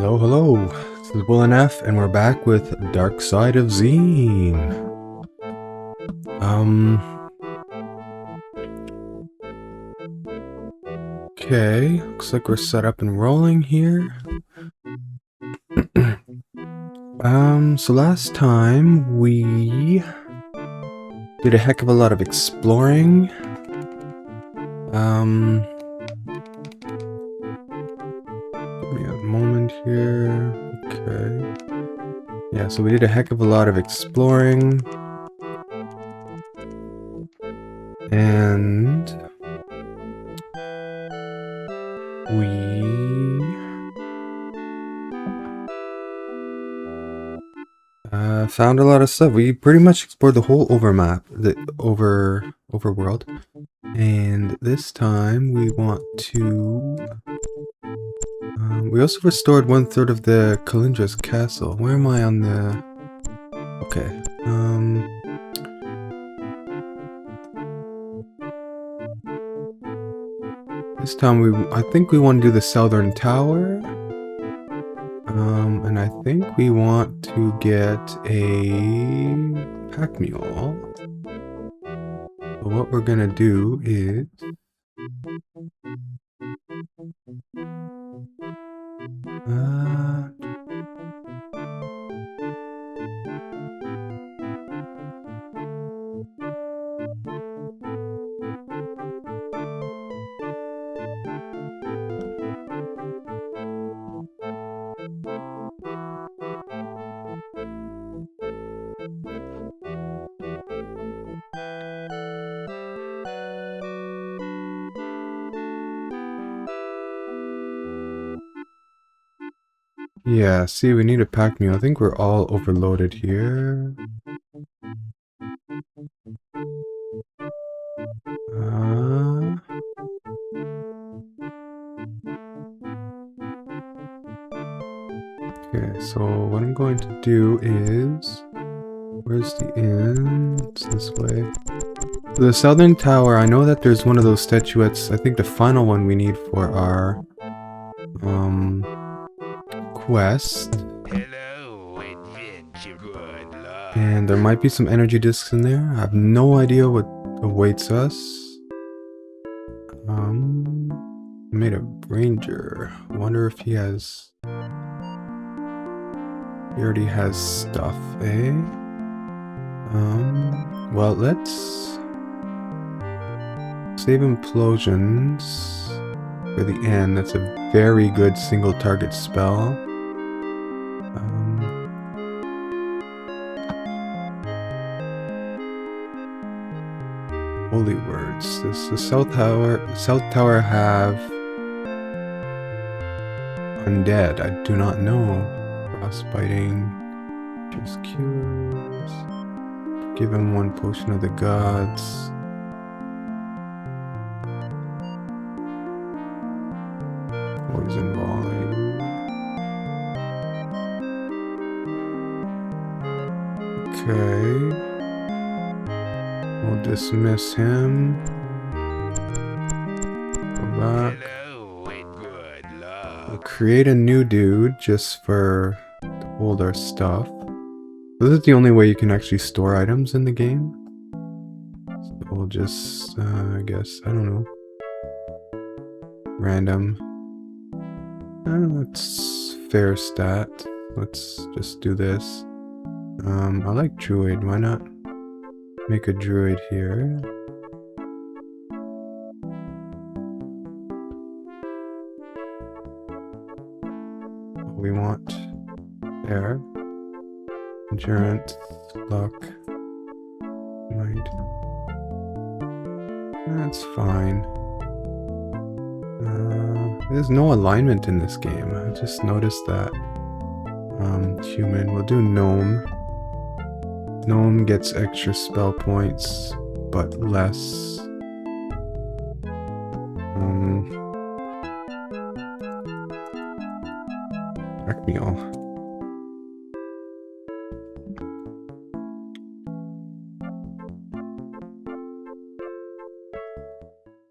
Hello, hello. This is WilNF, and we're back with Darkside of Xeen. Okay, looks like we're set up and rolling here. So last time we did a heck of a lot of exploring. Give me a moment here. Okay. Yeah, so we did a heck of a lot of exploring. And we found a lot of stuff. We pretty much explored the whole overworld. And this time we want to... we also restored 1/3 of the Kalindra's castle. Where am I on the... Okay. This time I think we want to do the Southern Tower. And I think we want to get a pack mule. So what we're gonna do is... yeah, see, we need a pack mule. I think we're all overloaded here. Okay, so what I'm going to do is... Where's the inn? It's this way. The Southern Tower, I know that there's one of those statuettes. I think the final one we need for our... quest. Hello, adventure, good luck. And there might be some energy discs in there. I have no idea what awaits us. Made a ranger. Wonder if he has... He already has stuff, eh? Well, let's save implosions for the end. That's a very good single target spell. Holy words. Does the South Tower have undead? I do not know. Frostbiting. Just cures. Give him 1 potion of the gods. Poison volley. Okay. We'll dismiss him. Go back. Hello, and good luck. We'll create a new dude just to hold our stuff. This is the only way you can actually store items in the game. So we'll just, I guess, I don't know. Random. That's fair stat. Let's just do this. I like druid, why not make a druid here? We want there. Endurance, luck, might. That's fine. There's no alignment in this game. I just noticed that. Human. We'll do gnome. Gnome gets extra spell points, but less. Pack mule.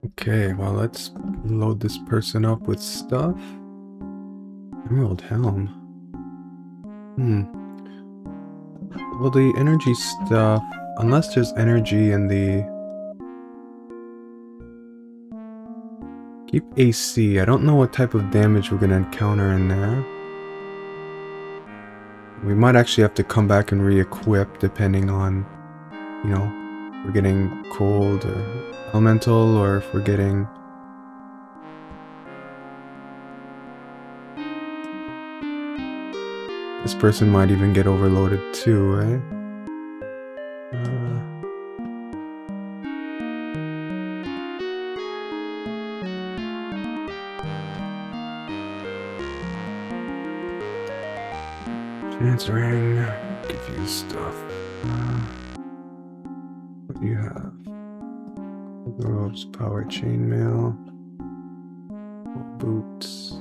Okay, well, let's load this person up with stuff. Emerald Helm. Well, the energy stuff, unless there's energy in the... Keep AC. I don't know what type of damage we're gonna encounter in there. We might actually have to come back and re-equip depending on, you know, if we're getting cold or elemental, or if we're getting... This person might even get overloaded too, right? Chance ring. Give you stuff. What do you have? Robes, power chainmail, boots.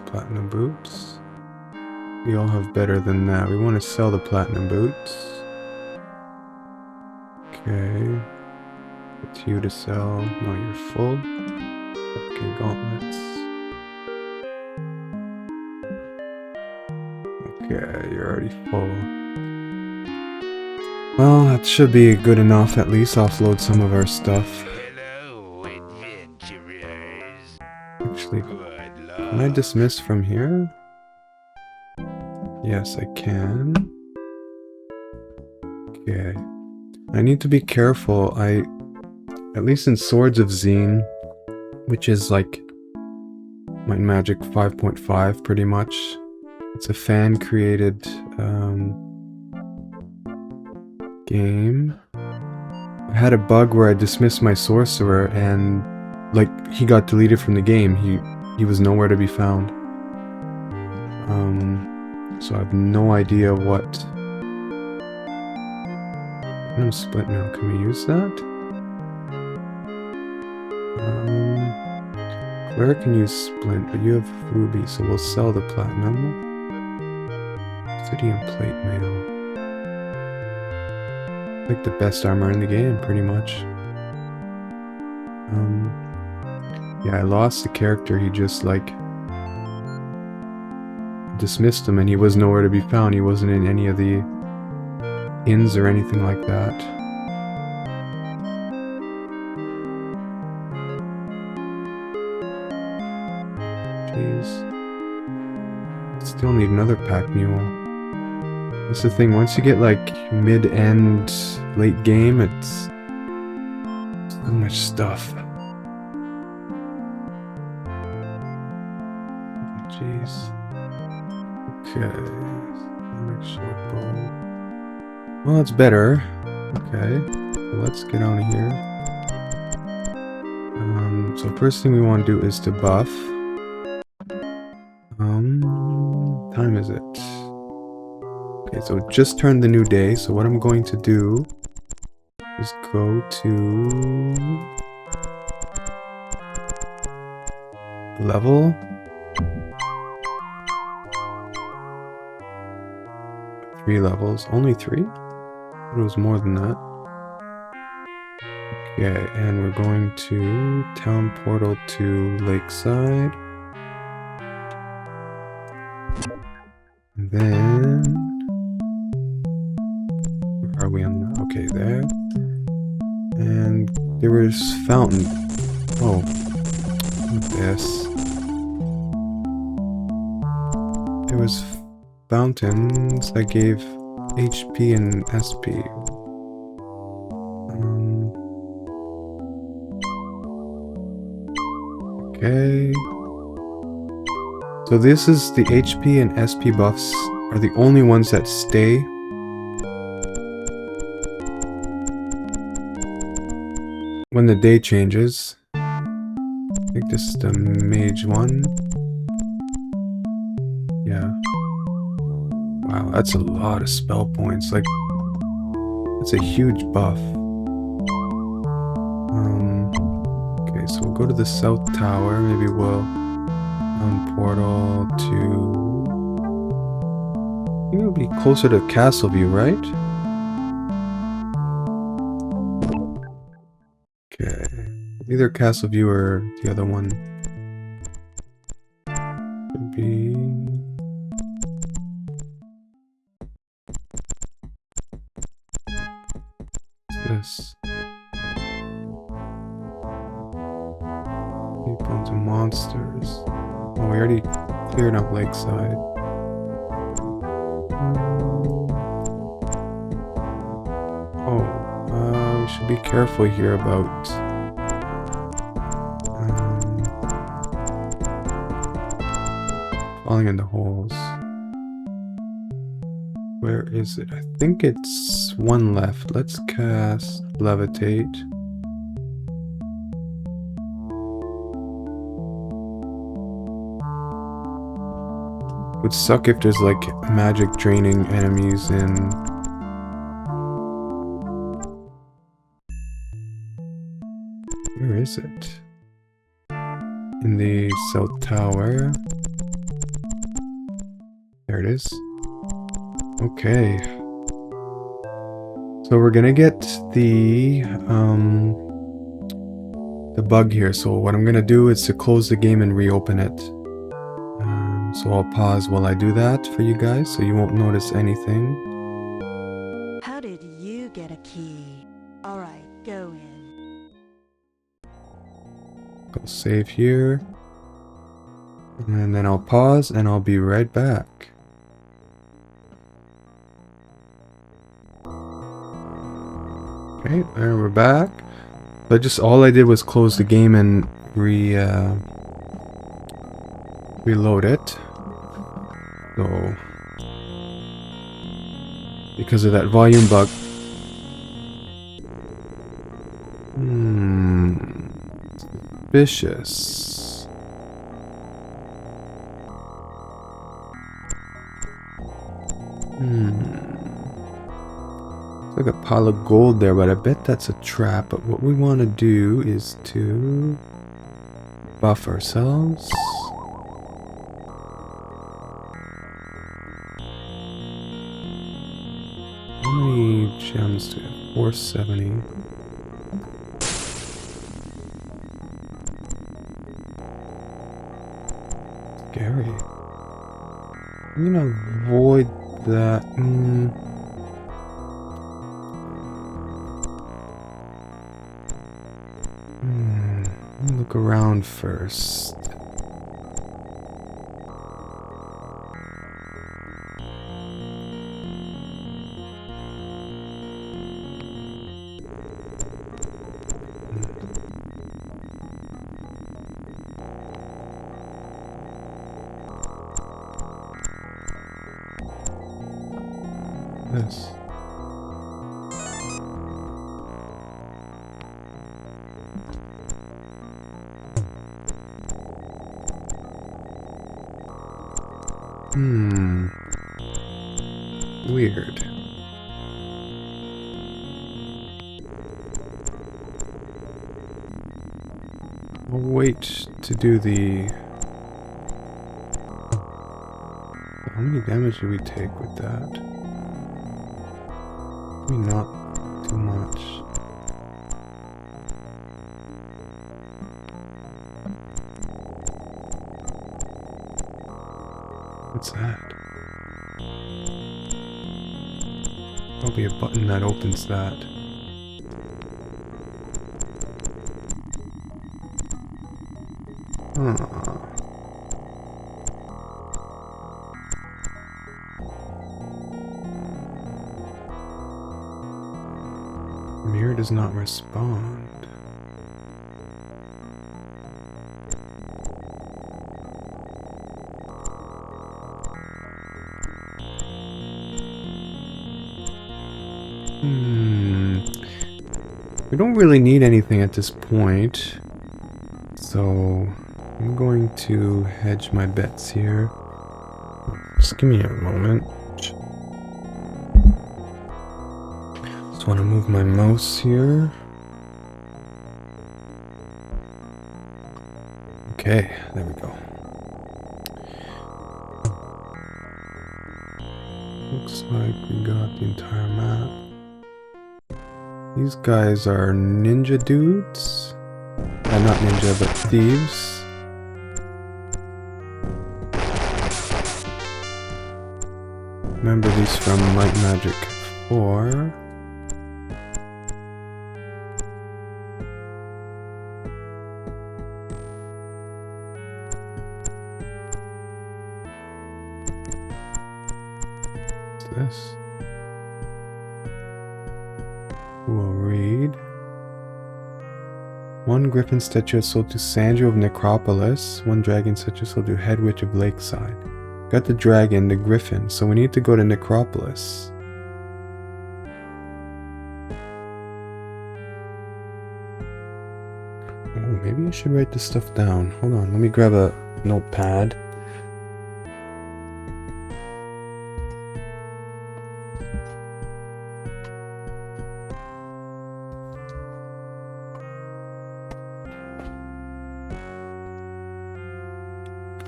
Platinum boots. We all have better than that. We want to sell the platinum boots. Okay. It's you to sell. No, you're full. Okay, gauntlets. Okay, you're already full. Well, that should be good enough. At least offload some of our stuff. Hello, adventurers. Actually, Good luck. can I dismiss from here? Yes, I can. Okay. I need to be careful. At least in Swords of Xeen, which is like Might and Magic 5.5 pretty much. It's a fan-created game. I had a bug where I dismissed my sorcerer and like he got deleted from the game. He was nowhere to be found. So I have no idea what... I'm split now. Can we use that? Claire can use splint, but you have ruby, so we'll sell the platinum. Obsidian plate mail. Like the best armor in the game, pretty much. Yeah, I lost the character. He just like dismissed him, and he was nowhere to be found. He wasn't in any of the inns or anything like that. Jeez. Still need another pack mule. That's the thing, once you get like mid-end, late game, it's so much stuff. Jeez. Okay. Short bow. Well, it's better. Okay. So let's get on here. So first thing we want to do is to buff. Time is it? Okay, so it just turned the new day, so what I'm going to do is go to level. Three levels. Only 3? It was more than that. Okay, and we're going to town portal to Lakeside. And then... where are we on the... okay, there. And there was fountain. Oh. This. There was fountains that gave HP and SP. Okay. So this is the HP and SP buffs are the only ones that stay. When the day changes. I think this is the mage one. Yeah. Wow, that's a lot of spell points. Like, that's a huge buff. Okay, so we'll go to the south tower. Maybe we'll portal to... I think it would be closer to Castle View, right? Okay. Either Castle View or the other one. Could be... What's this? Bunch of monsters. Oh, we already cleared up Lakeside. Oh, we should be careful here about falling into holes. Where is it? I think it's one left. Let's cast Levitate. Would suck if there's like magic draining enemies in. Where is it? In the South Tower. There it is. Okay. So we're gonna get the bug here. So what I'm gonna do is to close the game and reopen it. So I'll pause while I do that for you guys, so you won't notice anything. How did you get a key? Alright, go in. Go save here. And then I'll pause and I'll be right back. Okay, there we're back. But just all I did was close the game and reload it. So, because of that volume bug. Suspicious. It's like a pile of gold there, but I bet that's a trap. But what we want to do is to buff ourselves. How many gems do we have? 470. Scary. I'm gonna avoid that. Let me look around first. This. Weird. I'll wait to do the... How many damage do we take with that? Maybe not too much. What's that? Probably a button that opens that. Mirror does not respond. We don't really need anything at this point, so I'm going to hedge my bets here. Just give me a moment. Just want to move my mouse here. Okay, there we go. Looks like we got the entire map. These guys are ninja dudes. Not ninja, but thieves. Remember these from Light Magic 4. This. We'll read. One griffin statue is sold to Sanjo of Necropolis. One dragon statue is sold to Head Witch of Lakeside. Got the dragon, the griffin, so we need to go to Necropolis. Oh, maybe I should write this stuff down. Hold on, let me grab a notepad.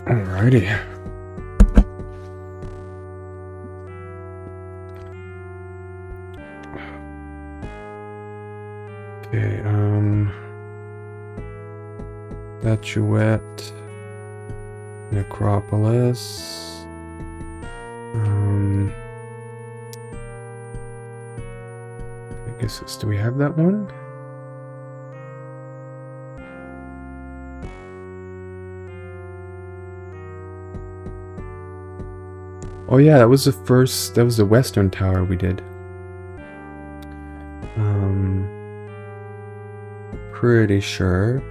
Alrighty. Okay, Statuette, Necropolis, I guess do we have that one? Oh yeah, that was the first, that was the Western Tower we did. Pretty sure.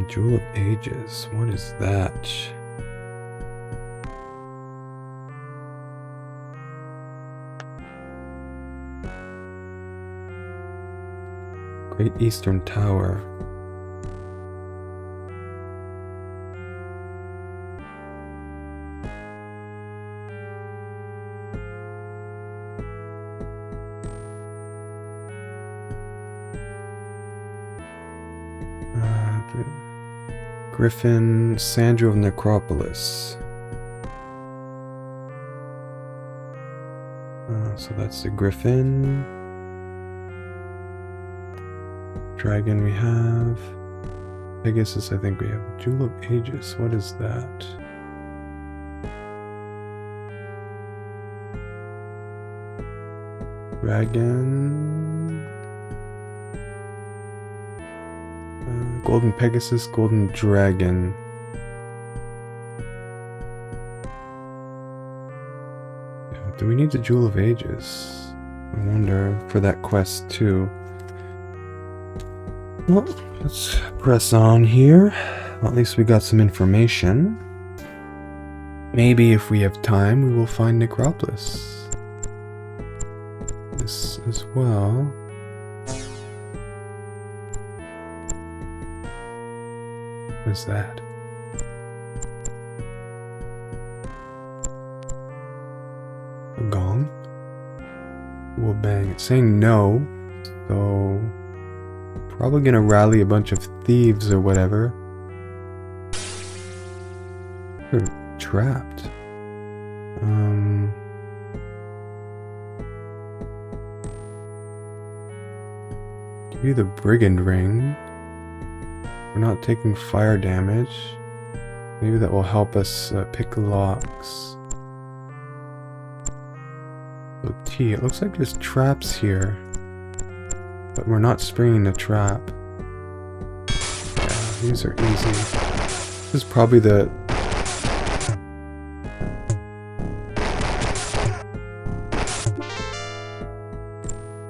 Jewel of Ages, what is that? Great Eastern Tower. Griffin, Sanjo of Necropolis. So that's the Griffin. Dragon we have. Pegasus, I think we have. Jewel of Ages, what is that? Dragon. Golden Pegasus, Golden Dragon. Yeah, do we need the Jewel of Ages? I wonder for that quest too. Well, let's press on here. Well, at least we got some information. Maybe if we have time, we will find Necropolis. This as well. What is that? A gong? We'll bang. It's saying no, so probably gonna rally a bunch of thieves or whatever. They're trapped. Give you the brigand ring. We're not taking fire damage. Maybe that will help us pick locks. So T, it looks like there's traps here. But we're not springing the trap. Yeah, these are easy. This is probably the...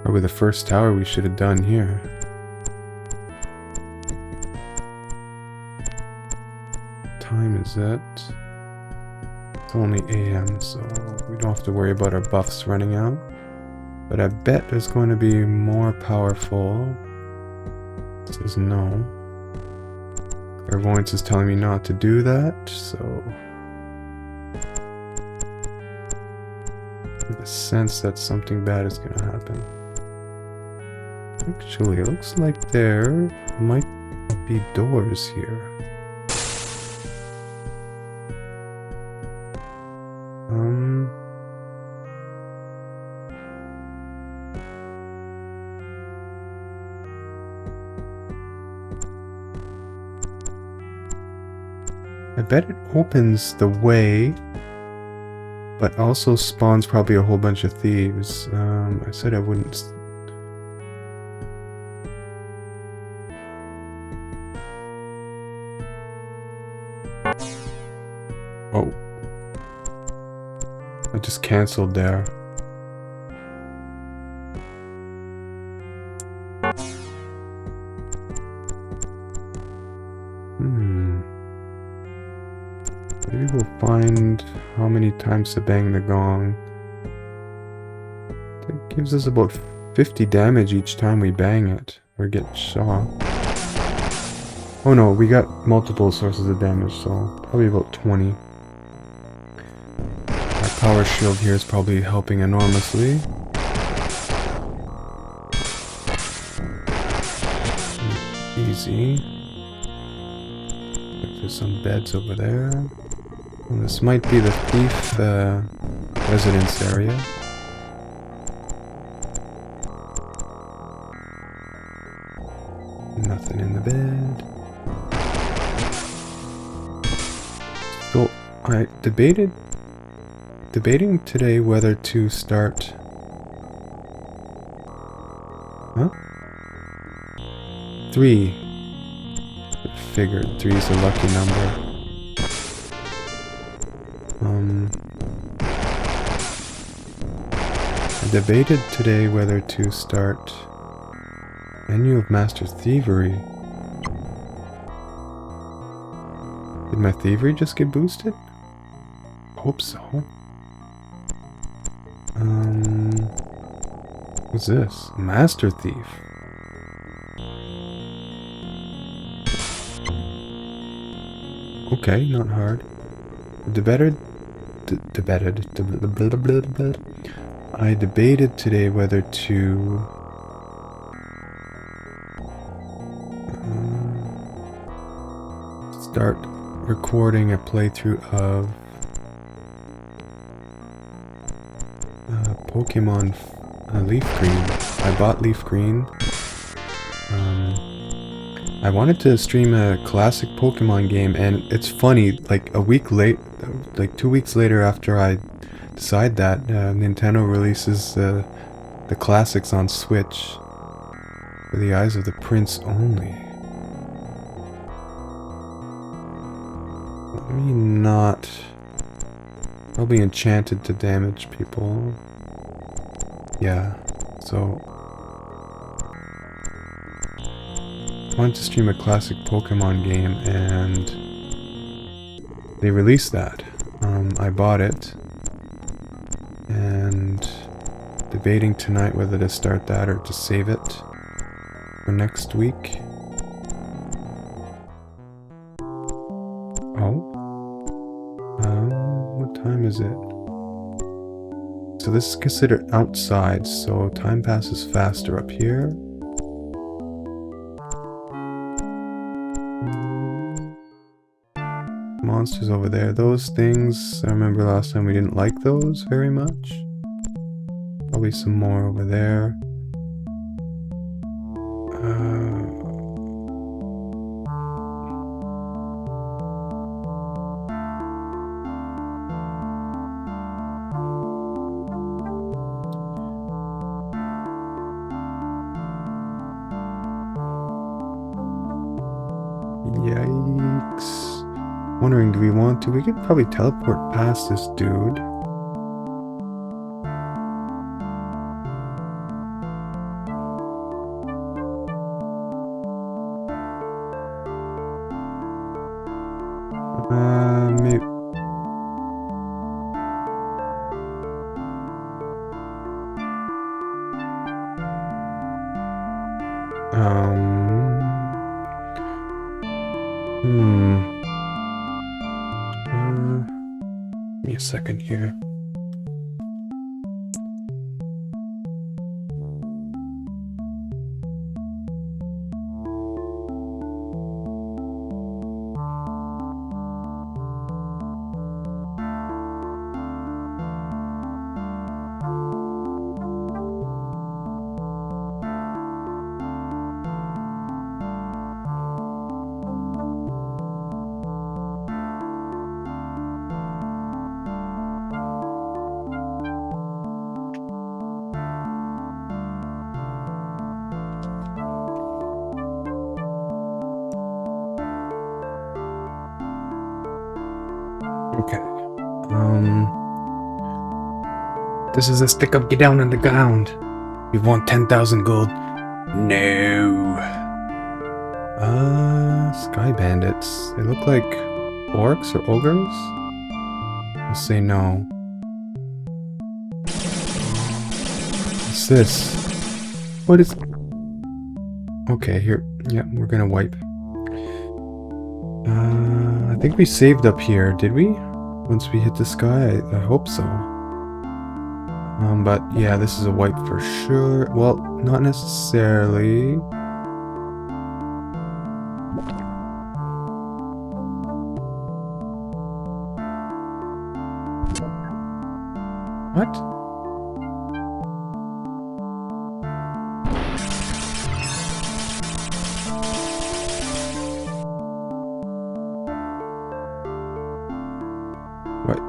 probably the first tower we should have done here. Time is it? It's only AM, so we don't have to worry about our buffs running out. But I bet there's going to be more powerful. It says no. Clairvoyance is telling me not to do that, so... I have a sense that something bad is going to happen. Actually, it looks like there might be doors here. I bet it opens the way, but also spawns probably a whole bunch of thieves. I said I wouldn't. Oh. I just cancelled there. Maybe we'll find how many times to bang the gong. That gives us about 50 damage each time we bang it or get shot. Oh no, we got multiple sources of damage, so probably about 20. Our power shield here is probably helping enormously. Easy. There's some beds over there. And this might be the thief residence area. Nothing in the bed. So I debating today whether to start. Huh? 3. Figured 3 is a lucky number. I debated today whether to start Menu of Master Thievery. Did my thievery just get boosted? Hope so. What's this? Master Thief. Okay, not hard. I debated today whether to start recording a playthrough of Pokemon Leaf Green. I bought Leaf Green. I wanted to stream a classic Pokemon game, and it's funny, like a week late, like 2 weeks later after I decide that, Nintendo releases the classics on Switch for the eyes of the prince only. Let me not. I'll be enchanted to damage people. Yeah, so I wanted to stream a classic Pokemon game, and they released that. I bought it, and debating tonight whether to start that or to save it for next week. Oh? What time is it? So this is considered outside, so time passes faster up here. Monsters over there. Those things, I remember last time we didn't like those very much. Probably some more over there. Yikes. Wondering, do we want to? We could probably teleport past this dude. Maybe. Give me a second here. Okay. This is a stick up. Get down on the ground. You want 10,000 gold? No. Sky bandits. They look like orcs or ogres? I'll say no. What's this? What is... Okay, here. Yeah, we're gonna wipe. I think we saved up here, did we? Once we hit the sky? I hope so. But yeah, this is a wipe for sure. Well, not necessarily. What? What?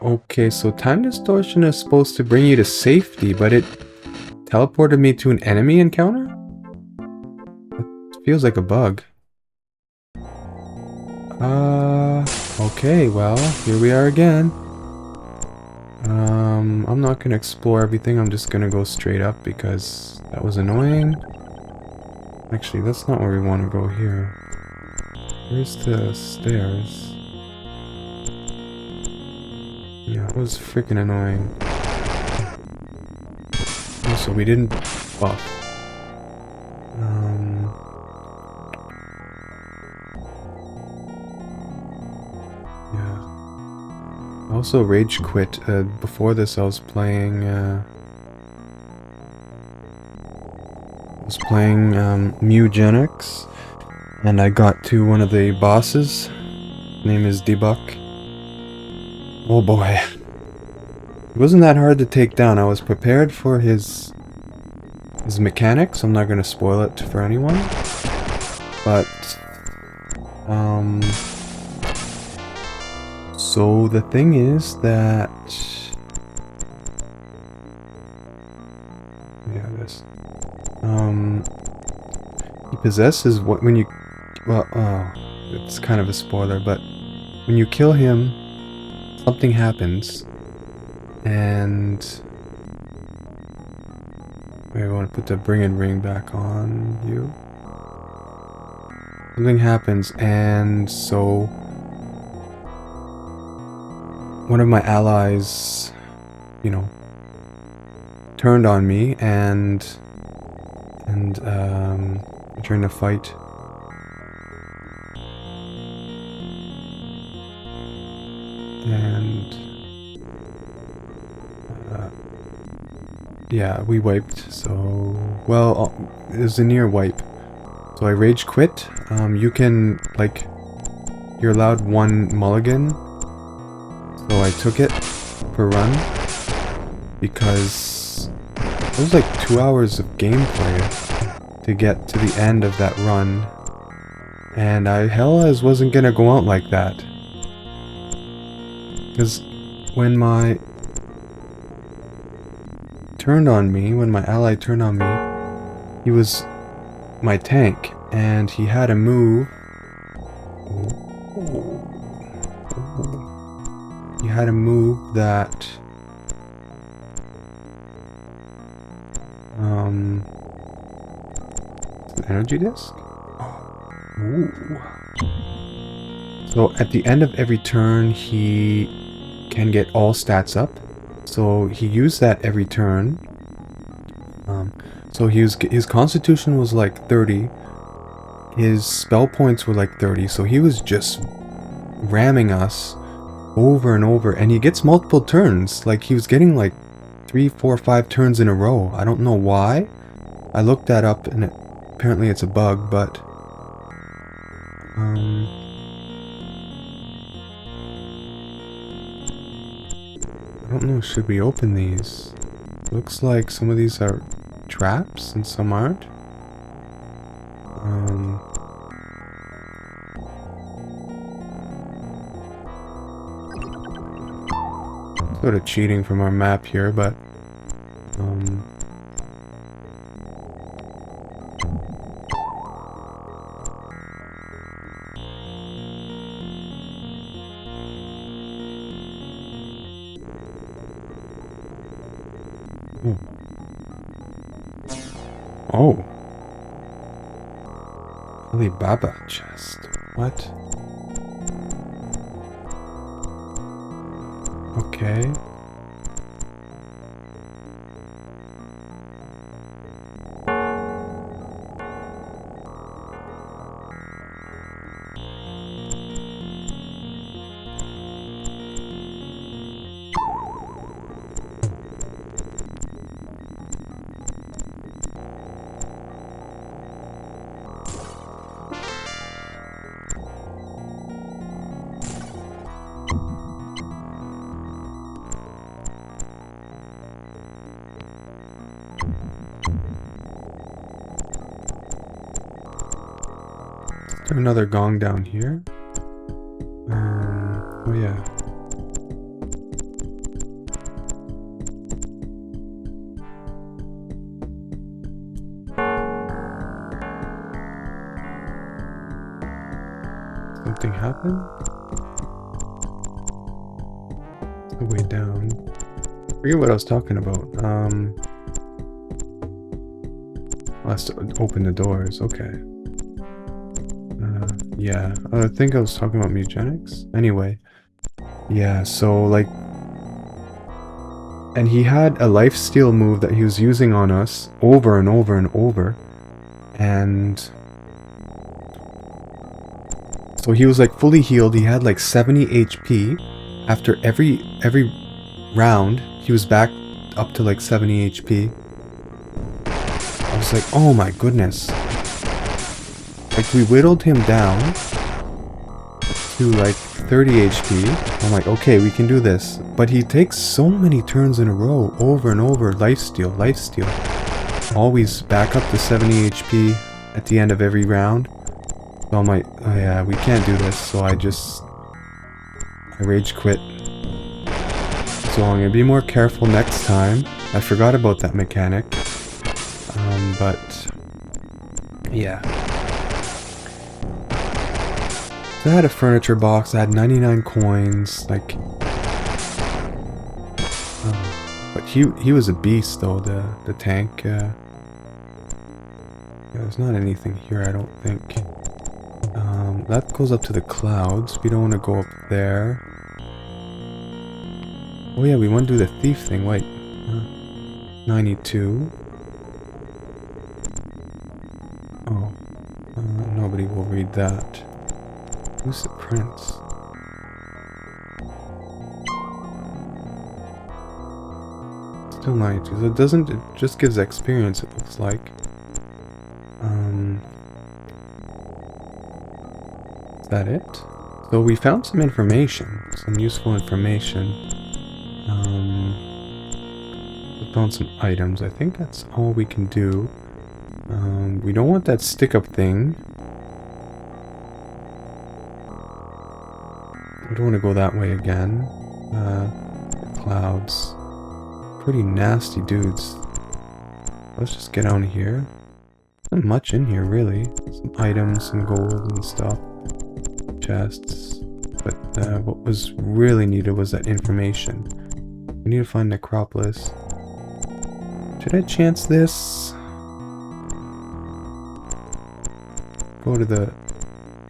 Okay, so time distortion is supposed to bring you to safety, but it teleported me to an enemy encounter? It feels like a bug. Okay, well, here we are again. I'm not gonna explore everything, I'm just gonna go straight up because that was annoying. Actually, that's not where we want to go here. Where's the stairs? Yeah, it was freaking annoying. Also, we didn't buff. Yeah. I also rage quit. Before this, I was playing Mugenics, and I got to one of the bosses. His name is Debuk. Oh boy. It wasn't that hard to take down. I was prepared for his mechanics. I'm not going to spoil it for anyone. But so the thing is that he possesses what when you it's kind of a spoiler, but when you kill him, something happens, and I want to put the bring-in ring back on you. Something happens, and so one of my allies, you know, turned on me, and during the fight. And yeah, we wiped, so well, it was a near wipe. So I rage quit. You can, like, you're allowed one mulligan, so I took it per run because it was like 2 hours of gameplay to get to the end of that run, and I wasn't gonna go out like that. Because when my ally turned on me, he was my tank, and he had a move. He had a move that an energy disc? Ooh. So at the end of every turn, he can get all stats up. So he used that every turn. So his constitution was like 30. His spell points were like 30. So he was just ramming us over and over. And he gets multiple turns. Like he was getting like 3, 4, 5 turns in a row. I don't know why. I looked that up and apparently it's a bug, but I don't know, should we open these? Looks like some of these are traps and some aren't. Sort of cheating from our map here, but Oh. Oh. Alibaba chest. What? Okay. Another gong down here. Oh yeah. Something happened? It's the way down. I forget what I was talking about. Let's open the doors. Okay. Yeah. I think I was talking about mutagenics. Anyway. Yeah, so like... And he had a lifesteal move that he was using on us over and over and over. And... So he was like fully healed. He had like 70 HP. After every round, he was back up to like 70 HP. I was like, oh my goodness. Like, we whittled him down to like 30 HP. I'm like, okay, we can do this. But he takes so many turns in a row, over and over, lifesteal, lifesteal. Always back up to 70 HP at the end of every round. So I'm like, oh yeah, we can't do this. So I rage quit. So I'm gonna be more careful next time. I forgot about that mechanic. But yeah. So I had a furniture box, I had 99 coins, like... but he was a beast though, the tank. There's not anything here, I don't think. That goes up to the clouds, we don't want to go up there. Oh yeah, we want to do the thief thing, wait. 92. Oh, nobody will read that. Who's the prince? Still 92. So it doesn't, it just gives experience, it looks like. Is that it? So we found some information, some useful information. We found some items. I think that's all we can do. We don't want that stick-up thing. We don't want to go that way again. Clouds. Pretty nasty dudes. Let's just get out of here. Not much in here, really. Some items, some gold and stuff. Chests. But what was really needed was that information. We need to find Necropolis. Should I chance this? Go to the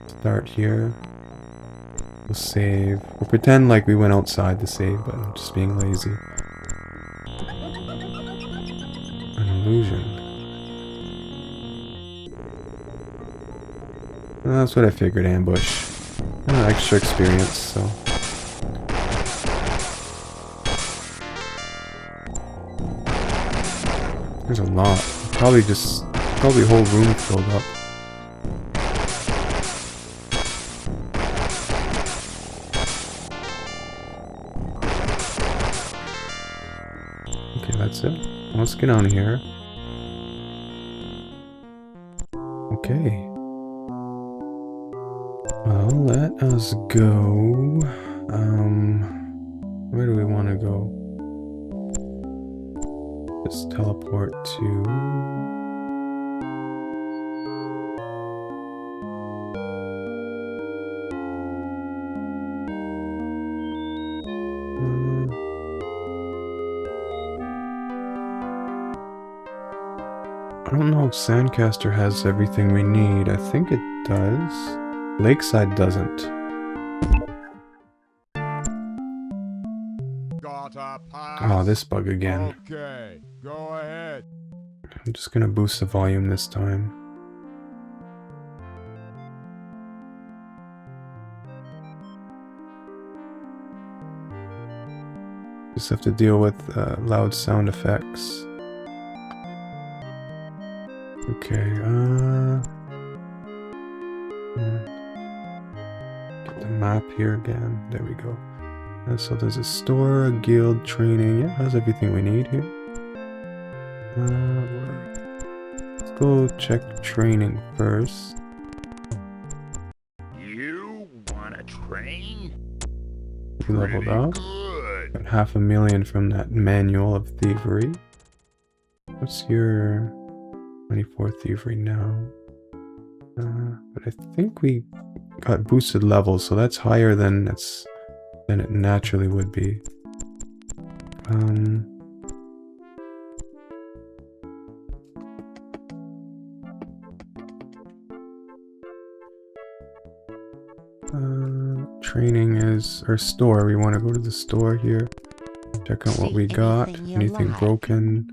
start here. We'll save. We'll pretend like we went outside to save, but I'm just being lazy. An illusion. Well, that's what I figured, ambush. Extra experience, so... There's a lot. Probably a whole room filled up. Okay, that's it. Let's get on here. Okay. Well, let us go. Where do we want to go? Just teleport to... don't know if Sandcaster has everything we need. I think it does. Lakeside doesn't. Got a pass. Oh, this bug again. Okay, go ahead. I'm just gonna boost the volume this time. Just have to deal with loud sound effects. Okay, get the map here again. There we go. So there's a store, a guild, training. Yeah, has everything we need here. Let's go check training first. You wanna train? We leveled Pretty up. good. Got 500,000 from that manual of thievery. What's your 24 thievery now? But I think we got boosted levels, so that's higher than it naturally would be. Training is our store. We want to go to the store here. Check out what we got. Anything broken?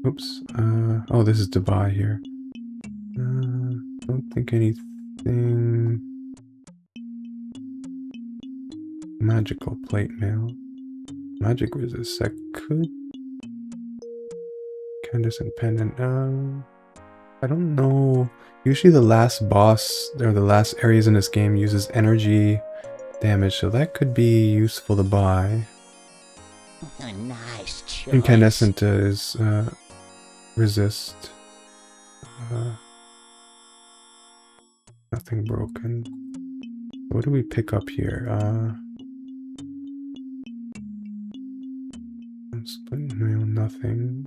Oops. Oh, this is to buy here. Don't think anything. Magical plate mail. Magic resist. That could. Candescent pendant. I don't know. Usually the last boss or the last areas in this game uses energy damage, so that could be useful to buy. A nice choice. Incandescent is resist. Nothing broken. What do we pick up here? Split mail, nothing.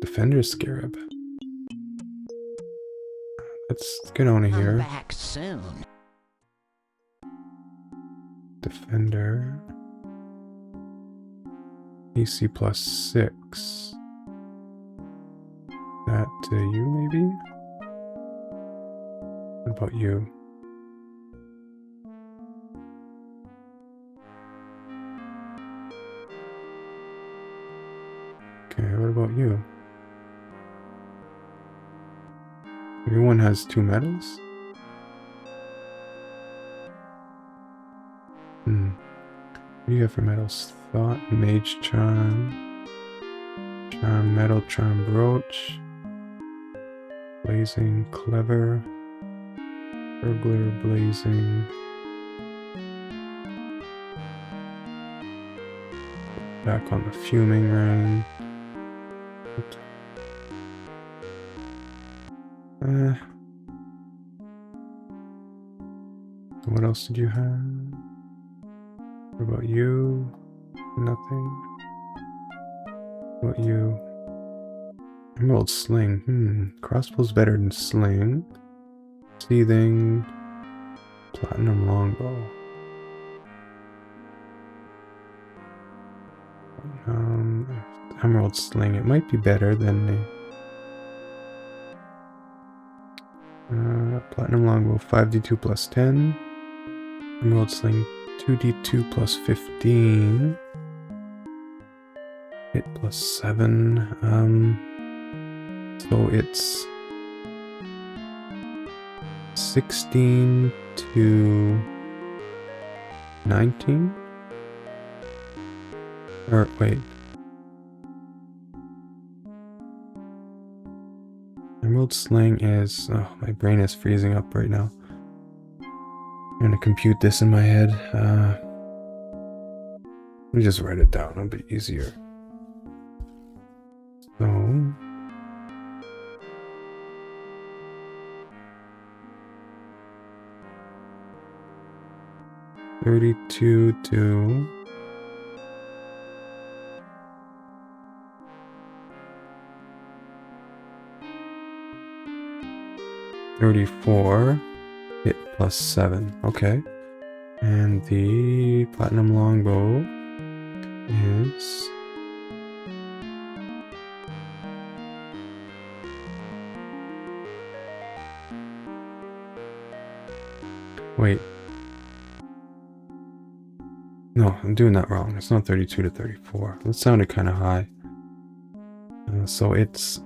Defender Scarab. Let's get on Come here. back soon. Defender. AC +6. That you maybe? What about you? Okay, what about you? Everyone has 2 medals? What do you have for medals? Thought, Mage Charm, Charm Metal, Charm Brooch, Blazing, Clever, Burglar, Blazing. Back on the Fuming Ring. What else did you have? What about you? Nothing. What about you? Emerald Sling. Crossbow's better than Sling. Seething. Platinum Longbow. Emerald Sling. It might be better than the Platinum Longbow 5d2 +10. Emerald Sling 2d2 +15. Hit +7. So it's 16 to 19? Or wait. Emerald Sling is... Oh, my brain is freezing up right now. I'm gonna compute this in my head. Let me just write it down, it'll be easier. So... 32 to... 34, hit +7, okay. And the Platinum Longbow is... Wait. No, I'm doing that wrong. It's not 32 to 34. That sounded kind of high. So it's...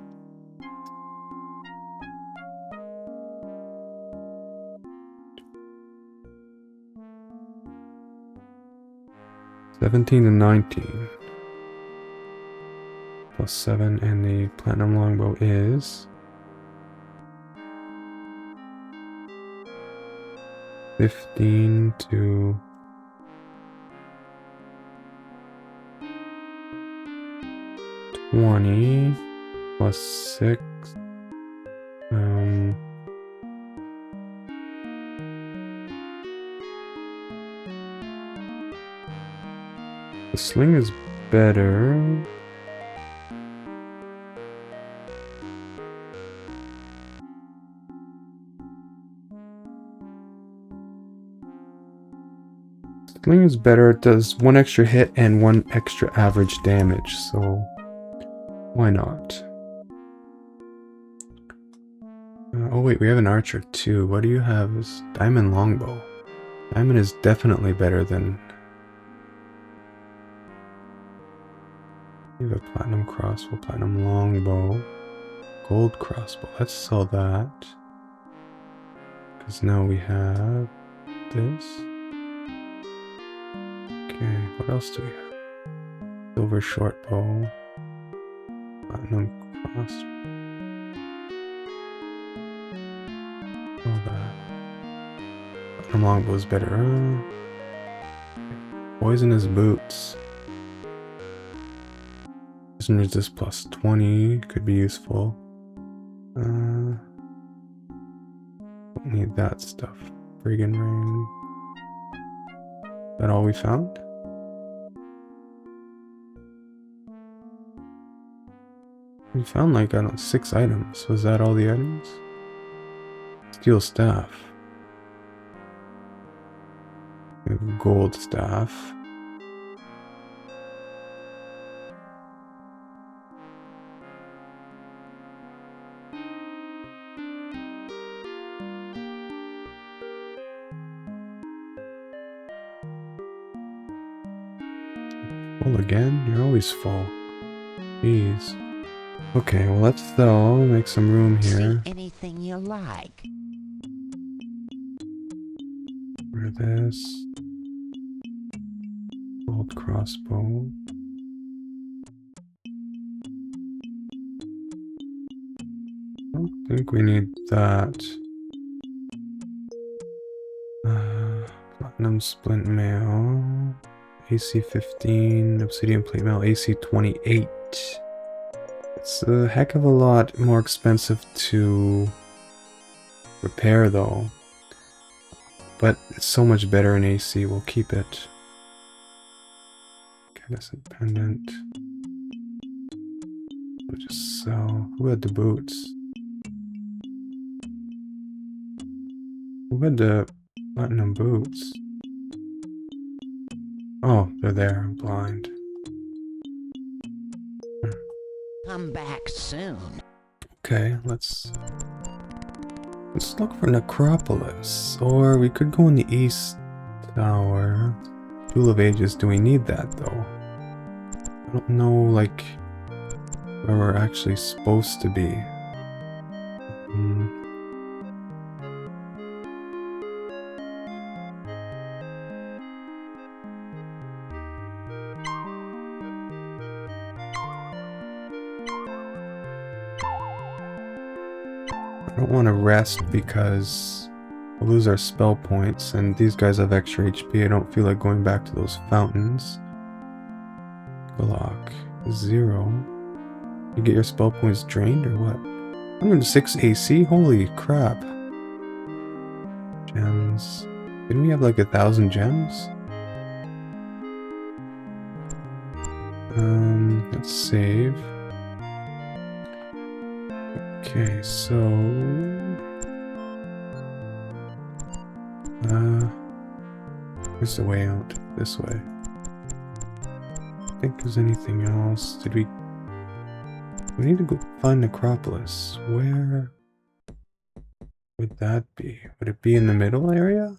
$17 and $19. Plus 7, and the platinum longbow is... 15 to... 20 plus 6. The sling is better. Sling is better. It does 1 extra hit and 1 extra average damage, so why not? Oh wait, we have an archer too. What do you have? Is diamond longbow. Diamond is definitely better than... We have a platinum crossbow, platinum longbow, gold crossbow. Let's sell that. Because now we have this. Okay, what else do we have? Silver short bow, platinum crossbow. All that. Platinum longbow is better. Poisonous boots. Poison resist plus 20 could be useful. Don't need that stuff. Friggin' ring. Is that all we found? We found like, I don't know, 6 items. Was that all the items? Steel staff. We have gold staff. Full again? You're always full. Jeez. Okay, well let's sell, make some room here. See anything you like. For this. Gold crossbow. I don't think we need that. Platinum splint mail. AC 15, obsidian plate mail, AC 28. It's a heck of a lot more expensive to repair though. But it's so much better in AC, we'll keep it. Incandescent pendant. We'll just sell. Who had the boots? Who had the platinum boots? Oh, they're there. I'm blind. Come back soon. Okay, let's look for Necropolis. Or we could go in the East Tower. Jewel of Ages. Do we need that though? I don't know, like, where we're actually supposed to be. I don't want to rest because we'll lose our spell points, and these guys have extra HP. I don't feel like going back to those fountains. Glock 0. You get your spell points drained or what? 106 AC? Holy crap. Gems. Didn't we have like 1,000 gems? Let's save. Okay, so where's the way out? This way. think there's anything else. Did we... We need to go find Necropolis. Where would that be? Would it be in the middle area?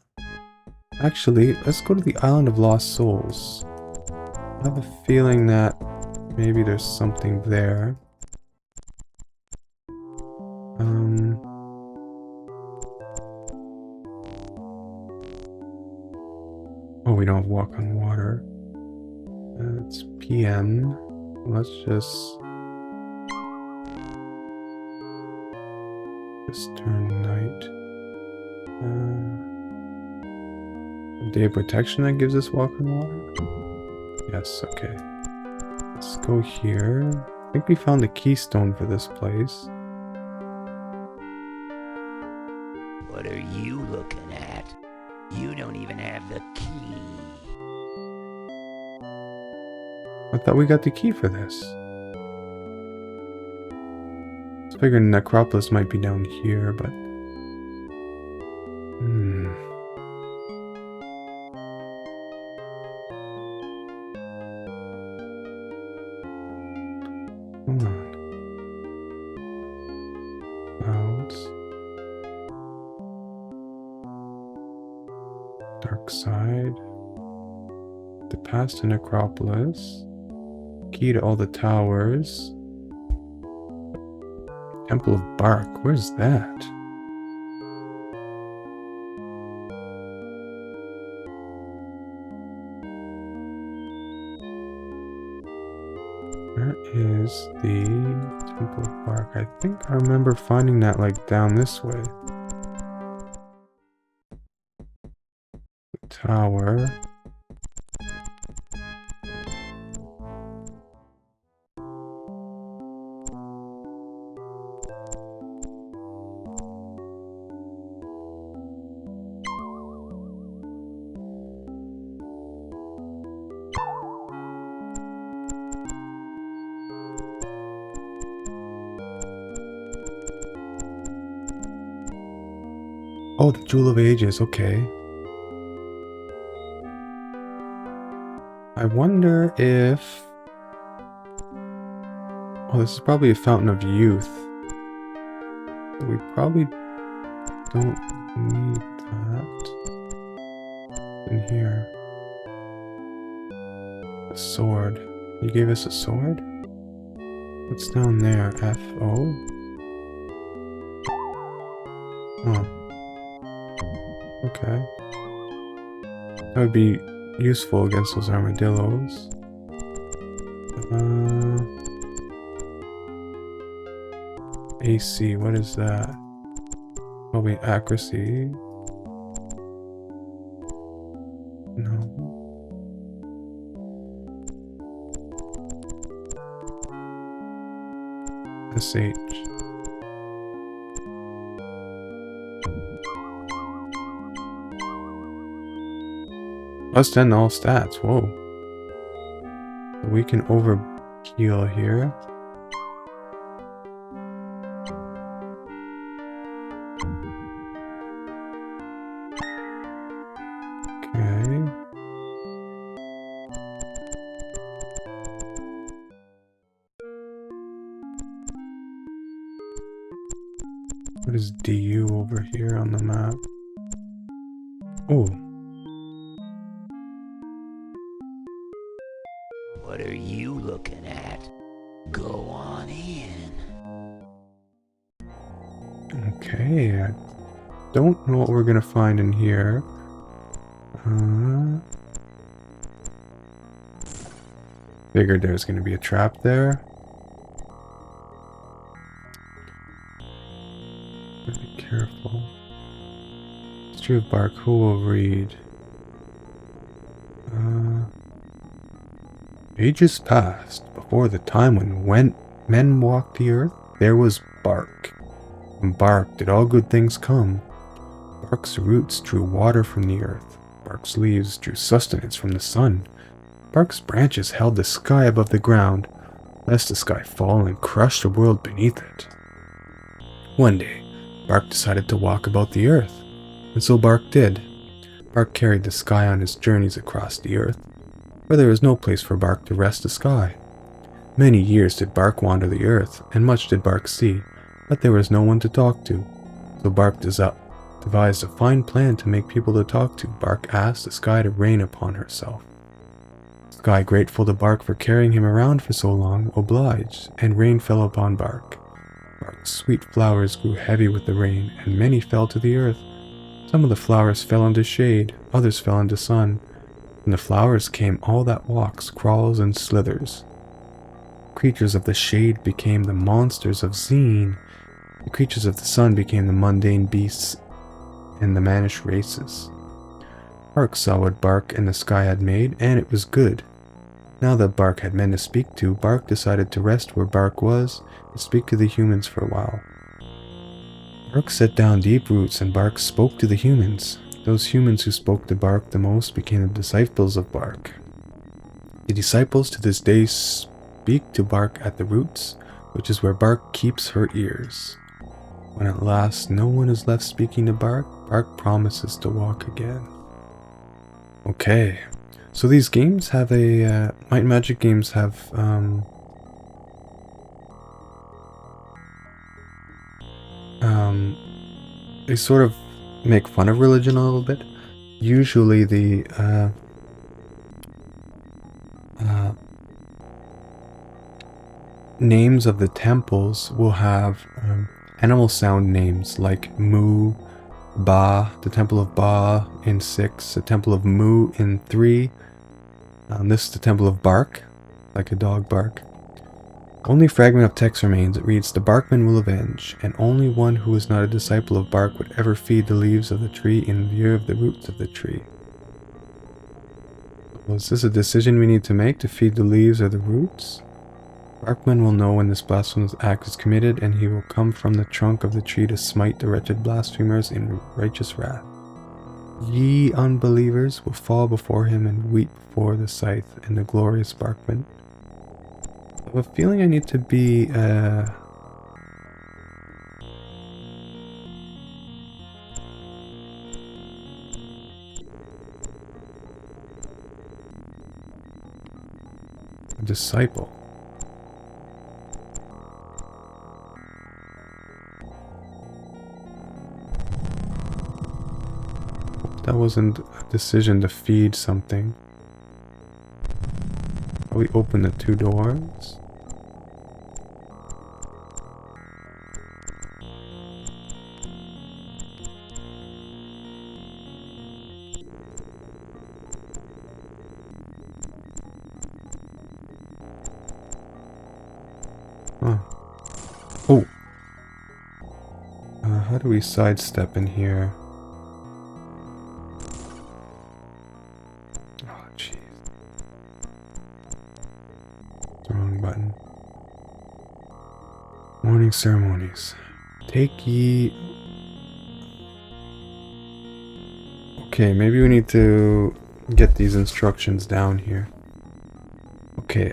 Actually, let's go to the Island of Lost Souls. I have a feeling that maybe there's something there. Oh, we don't have walk on water. It's PM. Let's just turn night. Day of protection that gives us walk on water? Yes, okay. Let's go here. I think we found the keystone for this place. What are you looking at? You don't even have the key. I thought we got the key for this. I was figuring Necropolis might be down here, but... Hold on. Clouds. Darkside. The path to Necropolis. Key to all the towers. Temple of Bark. Where's that? Where is the Temple of Bark? I think I remember finding that like down this way. The tower. Oh, the Jewel of Ages, okay. I wonder if... Oh, this is probably a Fountain of Youth. So we probably don't need that. In here. A sword. You gave us a sword? What's down there? F-O? Oh. Okay. That would be useful against those armadillos. AC, what is that? Probably accuracy. No. SH. +10 all stats, whoa. We can overheal here. Okay. What is DU over here on the map? Oh. What are you looking at? Go on in. Okay, I don't know what we're gonna find in here. Figured there's gonna be a trap there. Be careful. History of Bark, who will read? Ages past, before the time when men walked the earth, there was Bark. From Bark did all good things come. Bark's roots drew water from the earth. Bark's leaves drew sustenance from the sun. Bark's branches held the sky above the ground, lest the sky fall and crush the world beneath it. One day, Bark decided to walk about the earth, and so Bark did. Bark carried the sky on his journeys across the earth, for there was no place for Bark to rest the sky. Many years did Bark wander the earth, and much did Bark see, but there was no one to talk to. So Bark devised a fine plan to make people to talk to. Bark asked the sky to rain upon herself. Sky, grateful to Bark for carrying him around for so long, obliged, and rain fell upon Bark. Bark's sweet flowers grew heavy with the rain, and many fell to the earth. Some of the flowers fell into shade, others fell into sun. From the flowers came all that walks, crawls, and slithers. Creatures of the shade became the monsters of Xeen. The creatures of the sun became the mundane beasts and the mannish races. Bark saw what Bark and the sky had made, and it was good. Now that Bark had men to speak to, Bark decided to rest where Bark was and speak to the humans for a while. Bark set down deep roots, and Bark spoke to the humans. Those humans who spoke to Bark the most became the disciples of Bark. The disciples to this day speak to Bark at the roots, which is where Bark keeps her ears. When at last no one is left speaking to Bark, Bark promises to walk again. Okay, so these games have a, Might and Magic games have, they sort of make fun of religion a little bit. Usually the, names of the temples will have animal sound names like Mu, Ba, the Temple of Ba in 6, the Temple of Mu in 3. This is the Temple of Bark, like a dog bark. Only fragment of text remains. It reads, "The Barkman will avenge, and only one who is not a disciple of Bark would ever feed the leaves of the tree in view of the roots of the tree." Well, is this a decision we need to make, to feed the leaves or the roots? Barkman will know when this blasphemous act is committed, and he will come from the trunk of the tree to smite the wretched blasphemers in righteous wrath. Ye unbelievers will fall before him and weep before the scythe and the glorious Barkman. I have a feeling I need to be, a disciple. That wasn't a decision to feed something. We open the 2 doors. Huh. Oh! How do we sidestep in here? Oh, jeez. Wrong button. Morning ceremonies. Take ye... Okay, maybe we need to get these instructions down here. Okay,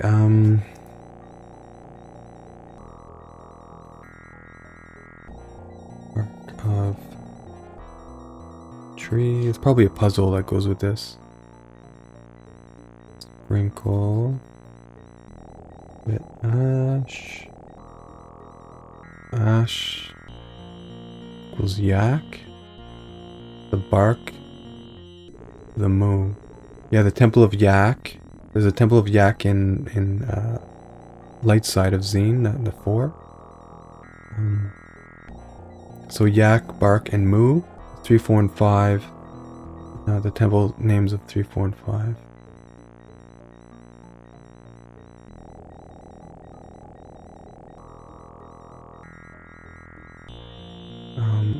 Bark of tree. It's probably a puzzle that goes with this. Sprinkle. Bit ash. Ash equals yak. The bark. The moo. Yeah, the Temple of Yak. There's a Temple of Yak in Darkside of Xeen, the 4. So Yak, Bark, and Moo. 3, 4, and 5. The temple names of 3, 4, and 5.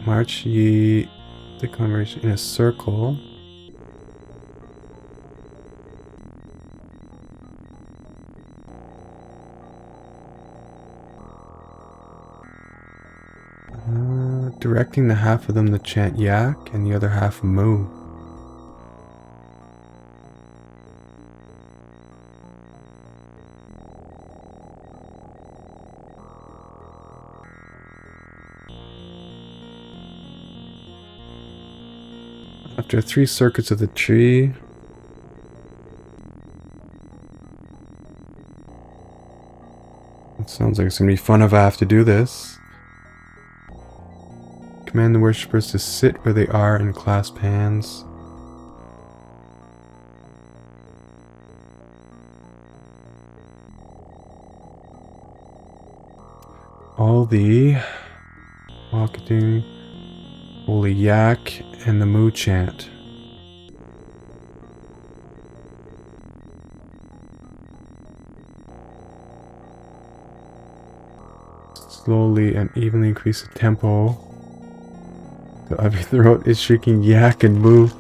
March ye the congregation in a circle. Directing the half of them to chant Yak and the other half Moo. After 3 circuits of the tree, Sounds like it's gonna be fun if I have to do this. Command the worshippers to sit where they are and clasp hands. All the marketing, holy yak, and the moo chant. Slowly and evenly increase the tempo. So every throat is shrieking yak and moo.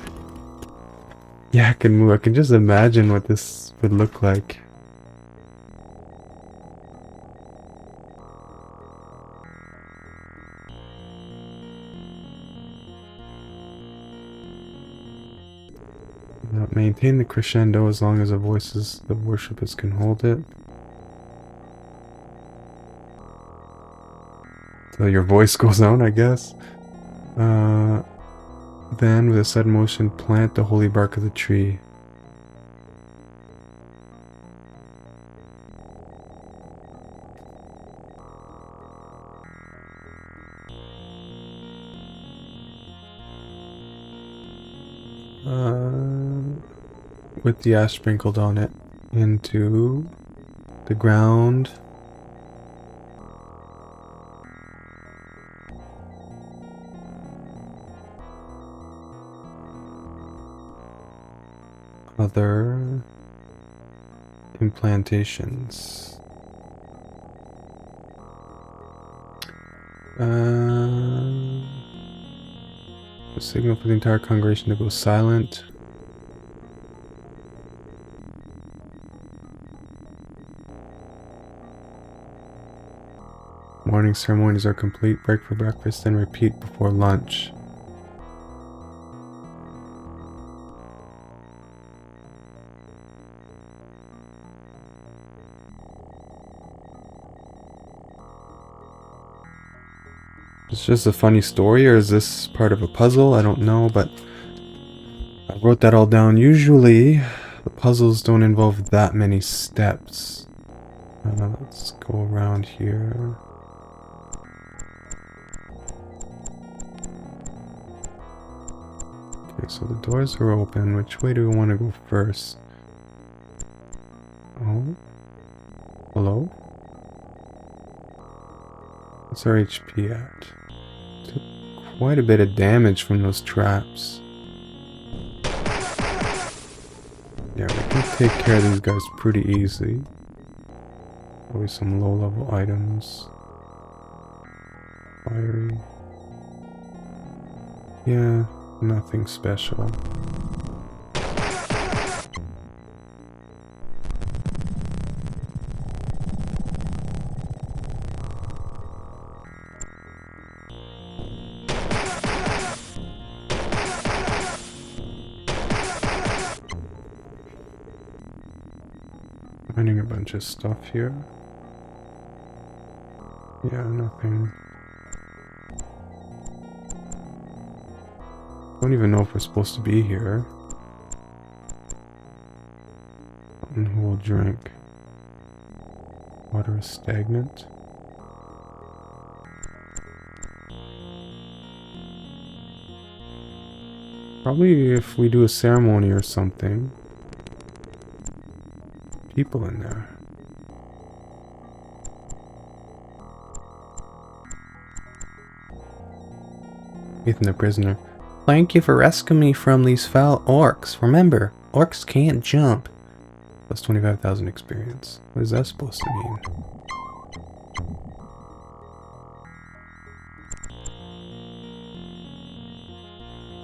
Yak and moo. I can just imagine what this would look like. Now maintain the crescendo as long as the voices, the worshippers can hold it. So your voice goes out, I guess. Then, with a sudden motion, plant the holy bark of the tree. With the ash sprinkled on it into the ground. Other implantations. A signal for the entire congregation to go silent. Morning ceremonies are complete. Break for breakfast, then repeat before lunch. It's just a funny story, or is this part of a puzzle? I don't know, but I wrote that all down. Usually, the puzzles don't involve that many steps. Let's go around here. Okay, so the doors are open. Which way do we want to go first? Oh. Hello? What's our HP at? Took quite a bit of damage from those traps. Yeah, we can take care of these guys pretty easily. Probably some low-level items. Fiery. Yeah, nothing special. Finding a bunch of stuff here. Yeah, nothing. Don't even know if we're supposed to be here. And who will drink? Water is stagnant. Probably if we do a ceremony or something. People in there. Ethan the prisoner. Thank you for rescuing me from these foul orcs. Remember, orcs can't jump. Plus 25,000 experience. What is that supposed to mean?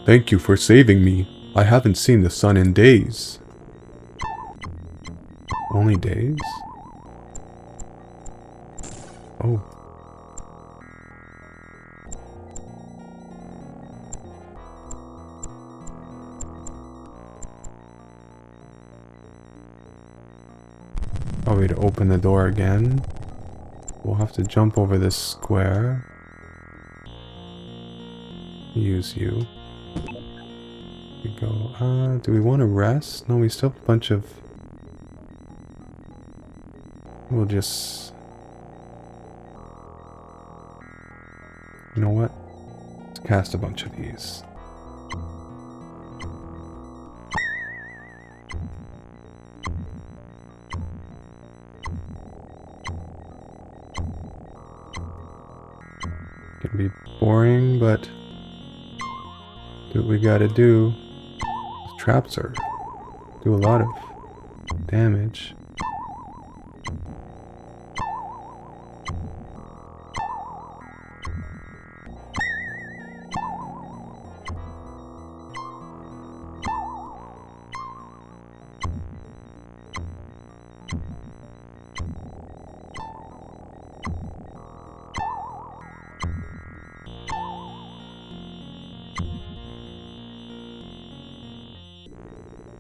Thank you for saving me. I haven't seen the sun in days. Only days? Oh. Probably to open the door again. We'll have to jump over this square. Use you. Here we go. Do we want to rest? No, we still have a bunch of... We'll just You know what? Let's cast a bunch of these. Can be boring, but do what we gotta do. Those traps are do a lot of damage.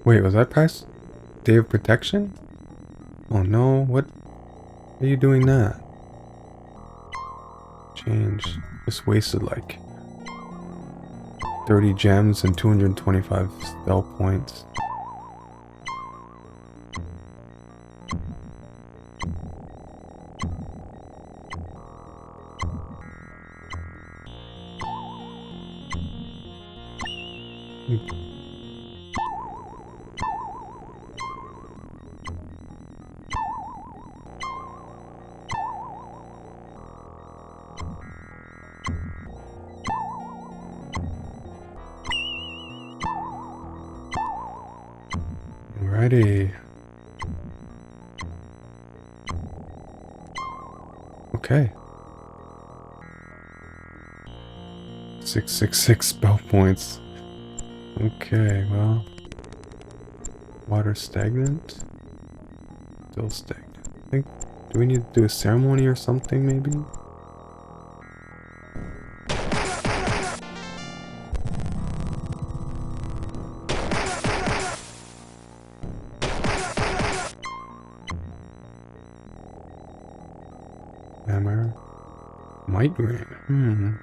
Wait, was that past Day of Protection? Oh no, what are you doing that? Change. Just wasted like 30 gems and 225 spell points. Alrighty. Okay. 666 spell points. Okay, well. Water stagnant? Still stagnant. I think, do we need to do a ceremony or something maybe? Hammer. Might ring.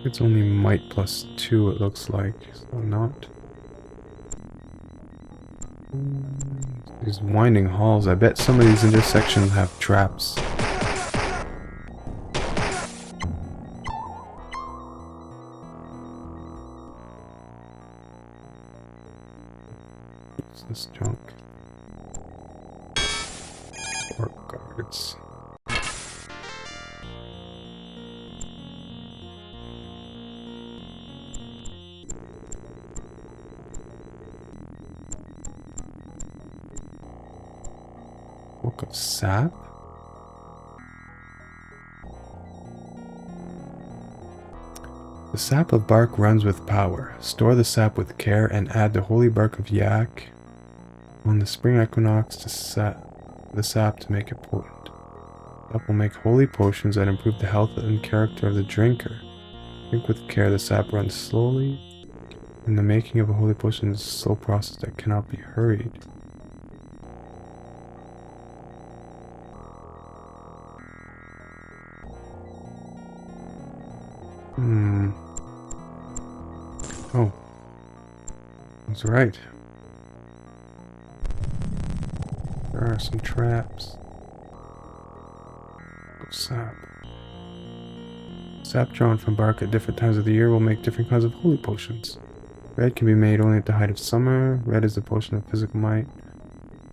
It's only might plus 2 it looks like, so not. These winding halls, I bet some of these intersections have traps. What's this junk? Orc guards. Book of Sap? The sap of bark runs with power. Store the sap with care and add the holy bark of yak on the spring equinox to the sap to make it potent. Sap will make holy potions that improve the health and character of the drinker. Drink with care, the sap runs slowly, and the making of a holy potion is a slow process that cannot be hurried. Oh. That's right. There are some traps. Sap. Sap drawn from bark at different times of the year will make different kinds of holy potions. Red can be made only at the height of summer. Red is the potion of physical might.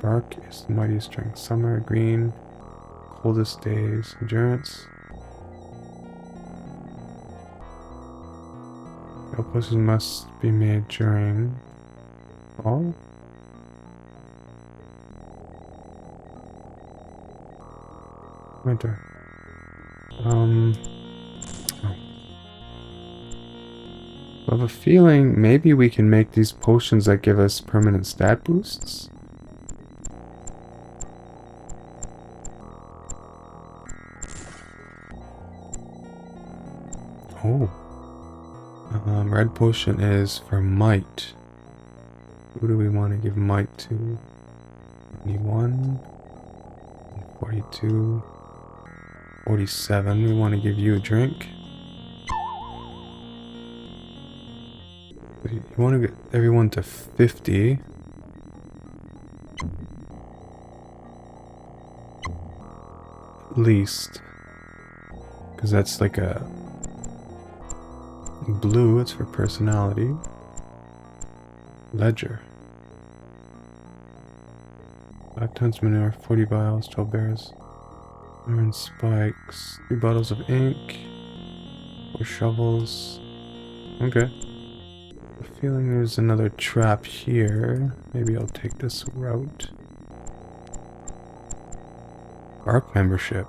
Bark is the mightiest during summer. Green, coldest days. Endurance. All potions must be made during fall. Winter. I have a feeling maybe we can make these potions that give us permanent stat boosts. Oh. Red potion is for might. Who do we want to give might to? 21, 42, 47. We want to give you a drink. You want to get everyone to 50. At least. Because that's like a blue, it's for personality. Ledger. 5 tons manure, 40 vials, 12 bears. Iron spikes, 3 bottles of ink, 4 shovels. Okay. I have a feeling there's another trap here. Maybe I'll take this route. Bark membership.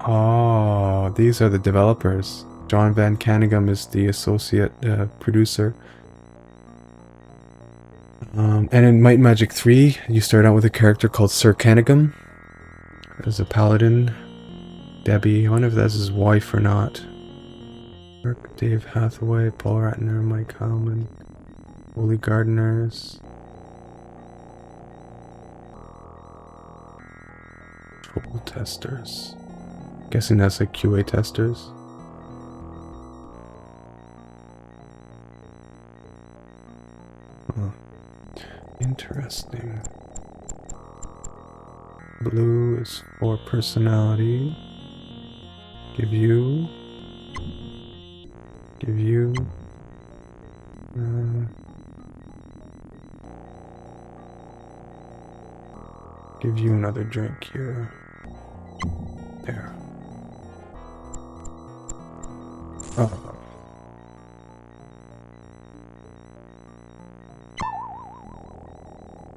Oh, these are the developers. John Van Canegum is the associate producer. And in Might and Magic 3, you start out with a character called Sir Canegum. As a paladin. Debbie, I wonder if that's his wife or not. Dave Hathaway, Paul Ratner, Mike Howman, Holy Gardeners. Troll testers. Guessing that's like QA testers. Huh. Interesting. Blue is for personality. Give you. Give you. Give you another drink here. There. Oh.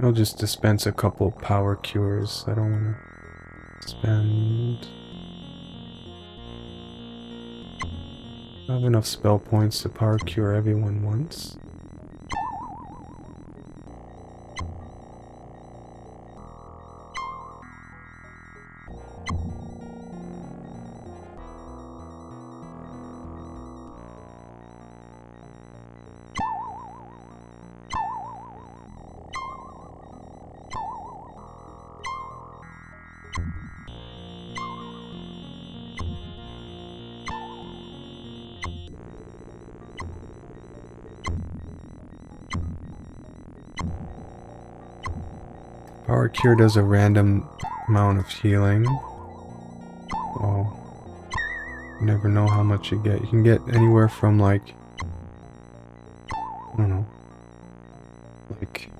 I'll just dispense a couple power cures. I don't want to spend. I have enough spell points to power cure everyone once. Power Cure does a random amount of healing. Oh. You never know how much you get. You can get anywhere from like, I don't know, like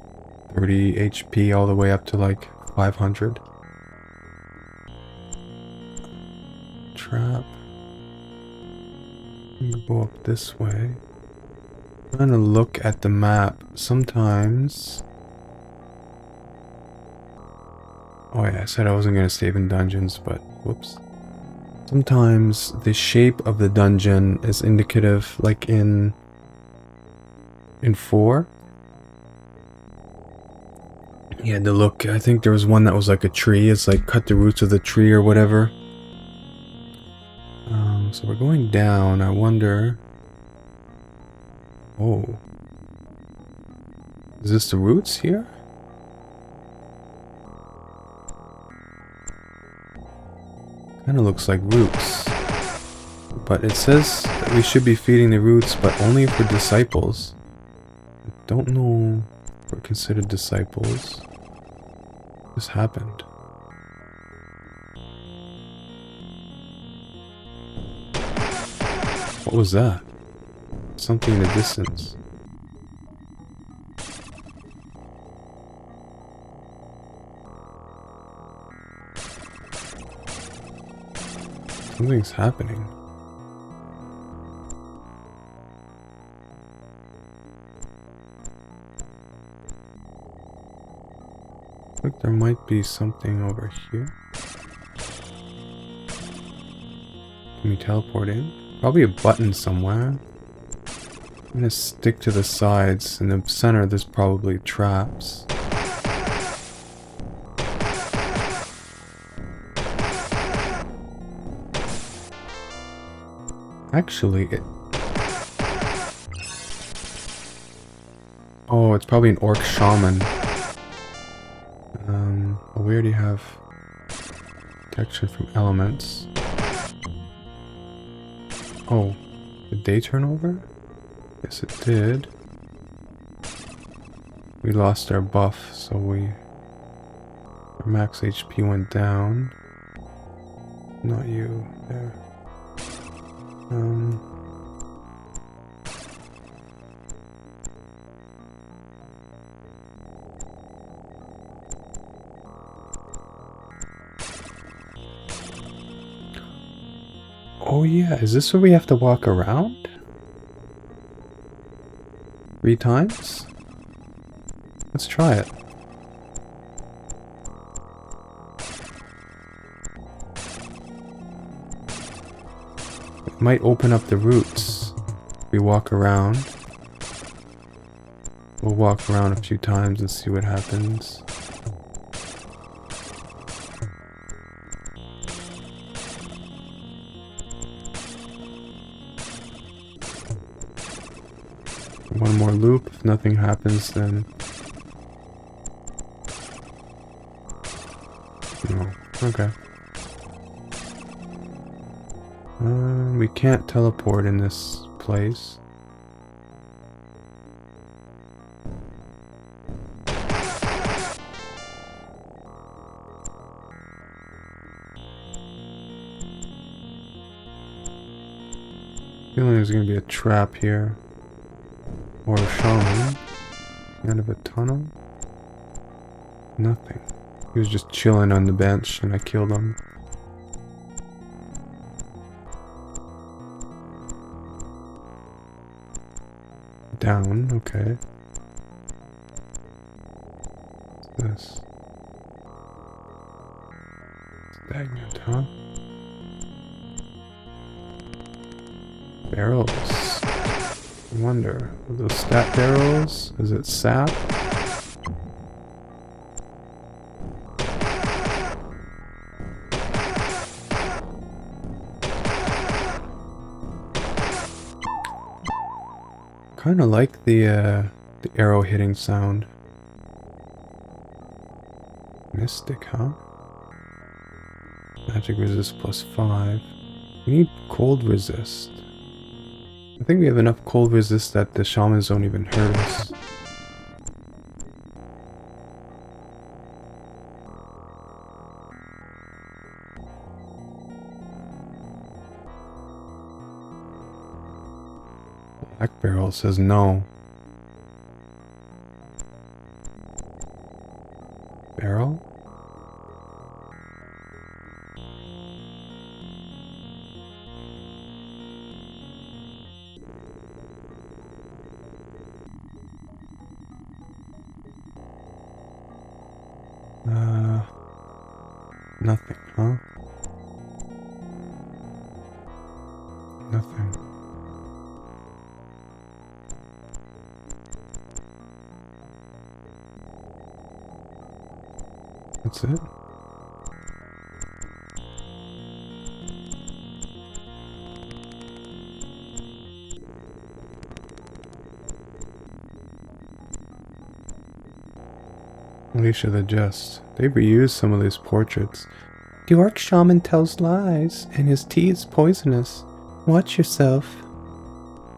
30 HP all the way up to like 500. Trap. You go up this way. I'm trying to look at the map. Sometimes... Oh yeah, I said I wasn't going to save in dungeons, but whoops. Sometimes the shape of the dungeon is indicative, like in 4. You had to look, I think there was one that was like a tree. It's like cut the roots of the tree or whatever. So we're going down. I wonder... Oh. Is this the roots here? Kinda looks like roots. But it says that we should be feeding the roots, but only for disciples. I don't know if we're considered disciples. This happened. What was that? Something in the distance. Something's happening. I think there might be something over here. Can we teleport in? Probably a button somewhere. I'm gonna stick to the sides. In the center there's probably traps. Actually, it... Oh, it's probably an orc shaman. We already have protection from elements. Oh, did they turn over? Yes, it did. We lost our buff, so our max HP went down. Not you. There. Oh yeah, is this where we have to walk around? 3 times? Let's try it. It might open up the roots. We walk around. We'll walk around a few times and see what happens. One more loop. If nothing happens, then... No. Okay. We can't teleport in this place. Feeling there's gonna be a trap here. Or a shaman. End of a tunnel. Nothing. He was just chilling on the bench and I killed him. Down, okay. What's this? Stagnant, huh? Barrels. I wonder, are those stat barrels? Is it sap? Kinda like the arrow hitting sound. Mystic, huh? Magic resist +5. We need cold resist. I think we have enough cold resist that the shamans don't even hurt us. Black barrel says no. Barrel? Nothing, huh? Nothing. That's it? Alicia the Just. They reused some of these portraits. The orc shaman tells lies, and his tea is poisonous. Watch yourself.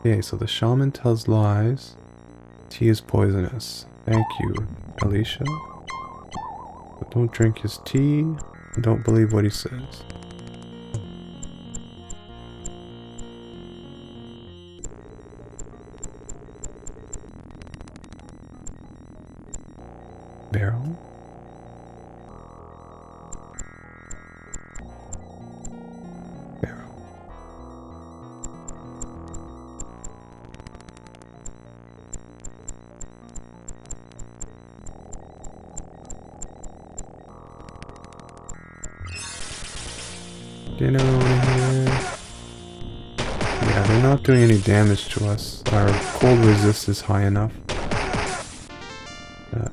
Okay, so the shaman tells lies. Tea is poisonous. Thank you, Alicia. But don't drink his tea, and don't believe what he says. Barrel? Barrel. Get over here. Yeah, they're not doing any damage to us. Our cold resist is high enough. That.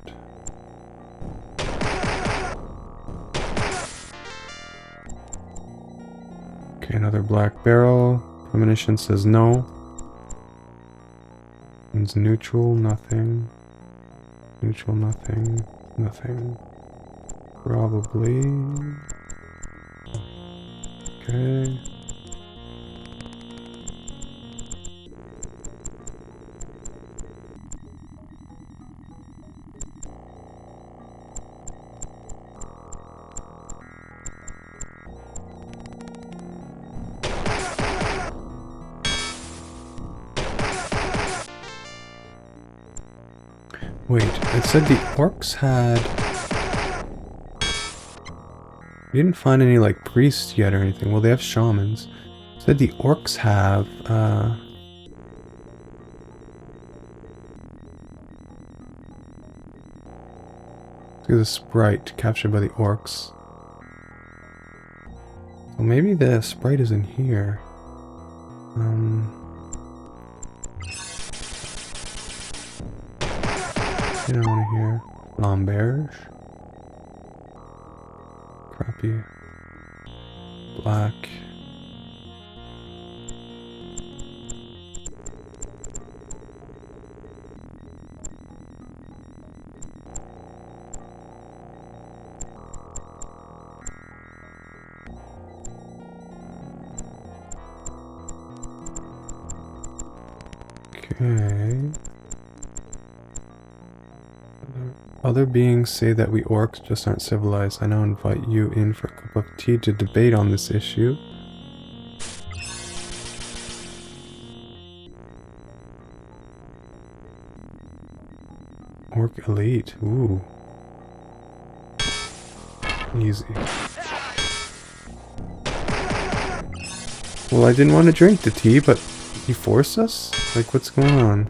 Okay, another black barrel. Premonition says no. It's neutral, nothing. Neutral, nothing. Nothing. Probably. Okay. Wait, it said the orcs had... We didn't find any, like, priests yet or anything. Well, they have shamans. It said the orcs have, look at the sprite captured by the orcs. So maybe the sprite is in here. Get out of here. Lamberge. Crappy. Black. Okay. Other beings say that we orcs just aren't civilized. I now invite you in for a cup of tea to debate on this issue. Orc elite. Ooh. Easy. Well, I didn't want to drink the tea, but he forced us? Like, what's going on?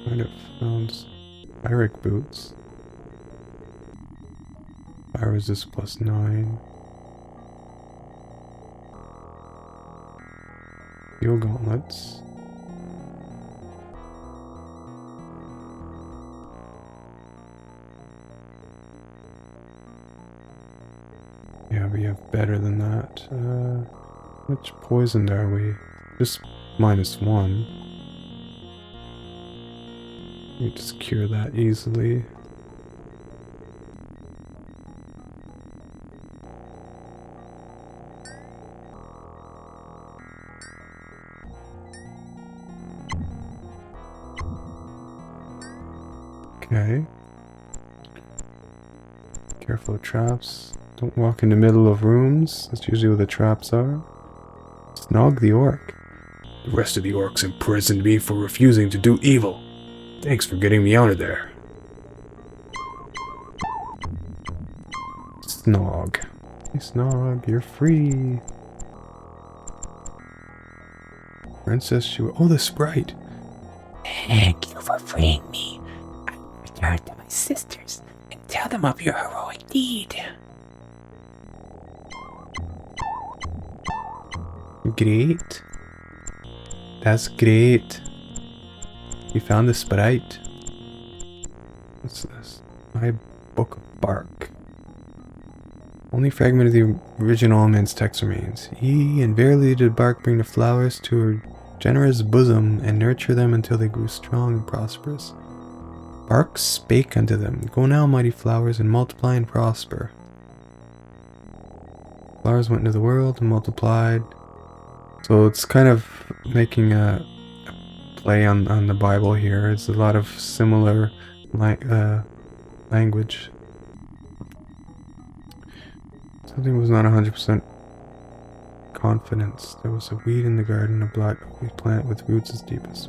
Might have found Eric boots. Fire resist +9. Steel gauntlets. Yeah, we have better than that. Which poisoned are we? Just -1. We just cure that easily. Okay. Careful of traps. Don't walk in the middle of rooms. That's usually where the traps are. Snog the orc. The rest of the orcs imprisoned me for refusing to do evil. Thanks for getting me out of there. Snog. Hey Snog, you're free. Princess Shua. Oh, the sprite. Thank you for freeing me. I will return to my sisters and tell them of your heroic deed. Great. That's great. We found the sprite. What's this? My book of bark. Only fragment of the original man's text remains. He and verily did bark bring the flowers to her generous bosom and nurture them until they grew strong and prosperous. Bark spake unto them, go now, mighty flowers, and multiply and prosper. Flowers went into the world and multiplied. So it's kind of making a play on the Bible here. It's a lot of similar language. Something was not 100% confidence. There was a weed in the garden, a black oak plant with roots as deep as...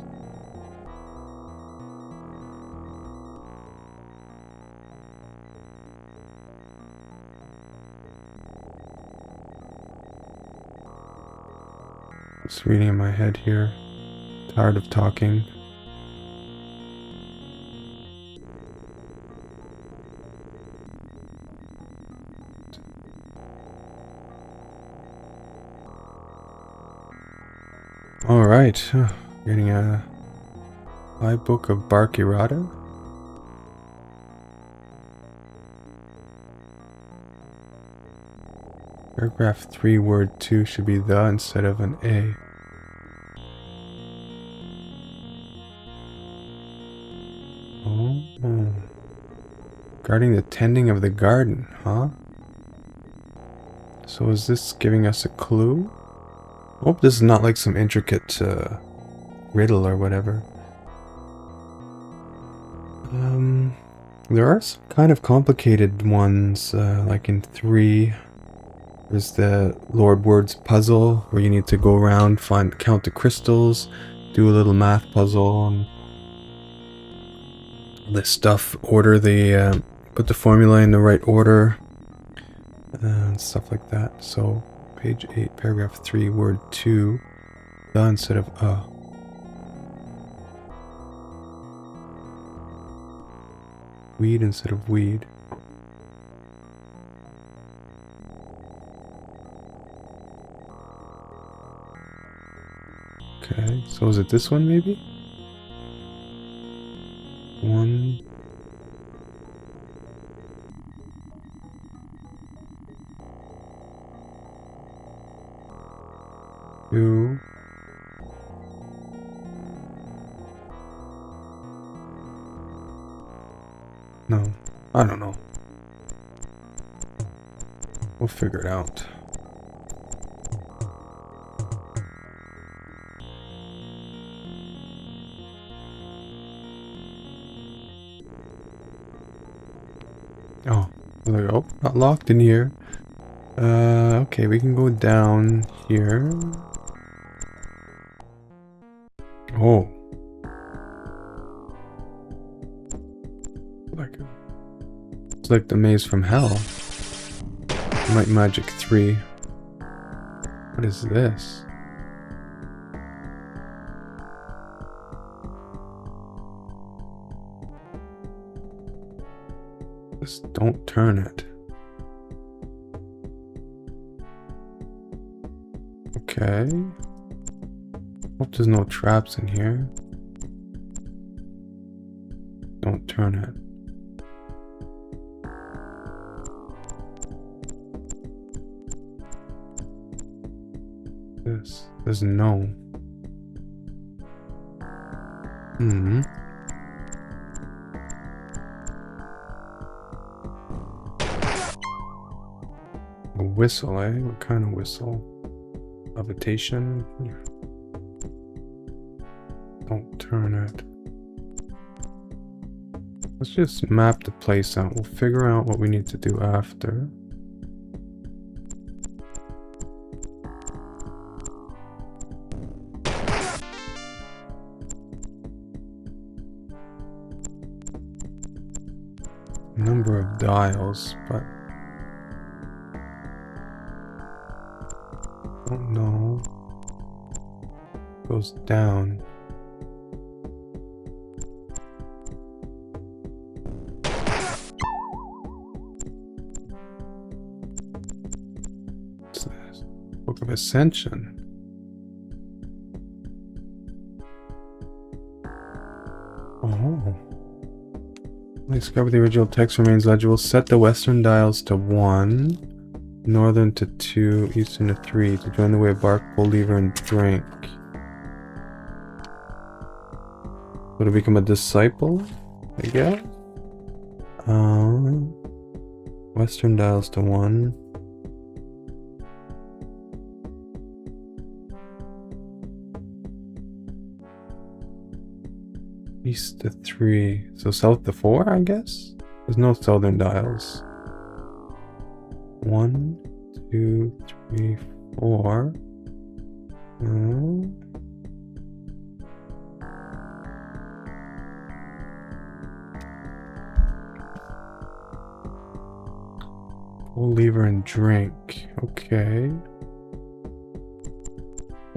Just reading in my head here. Tired of talking. Alright, getting a My Book of Bark Errata. Paragraph 3, word 2 should be the instead of an A. Oh. Regarding the tending of the garden, huh? So is this giving us a clue? Hope this is not like some intricate riddle or whatever. There are some kind of complicated ones, like in 3. There's the Lord Words puzzle, where you need to go around, count the crystals, do a little math puzzle, and this stuff, put the formula in the right order, and stuff like that. So, page 8, paragraph 3, word 2, the instead of Weed instead of weed. Okay, so is it this one maybe? 1. 2. No, I don't know. We'll figure it out. Oh, there we go. Not locked in here. Okay, we can go down here. Oh. It's like the maze from hell. Might Magic 3. What is this? Just don't turn it. Okay. Hope there's no traps in here. Don't turn it. There's no. A whistle, eh? What kind of whistle? Levitation? Don't turn it. Let's just map the place out. We'll figure out what we need to do after. Number of dials, but don't know. Goes down. What's this? Book of Ascension. Oh. Discover the original text remains legible. Set the western dials to 1, northern to 2, eastern to 3 to join the way of bark, pull lever, and drink. So to become a disciple, I guess? Western dials to 1. East to 3. So south to 4, I guess? There's no southern dials. 1, 2, 3, 4. Pull lever and drink. Okay.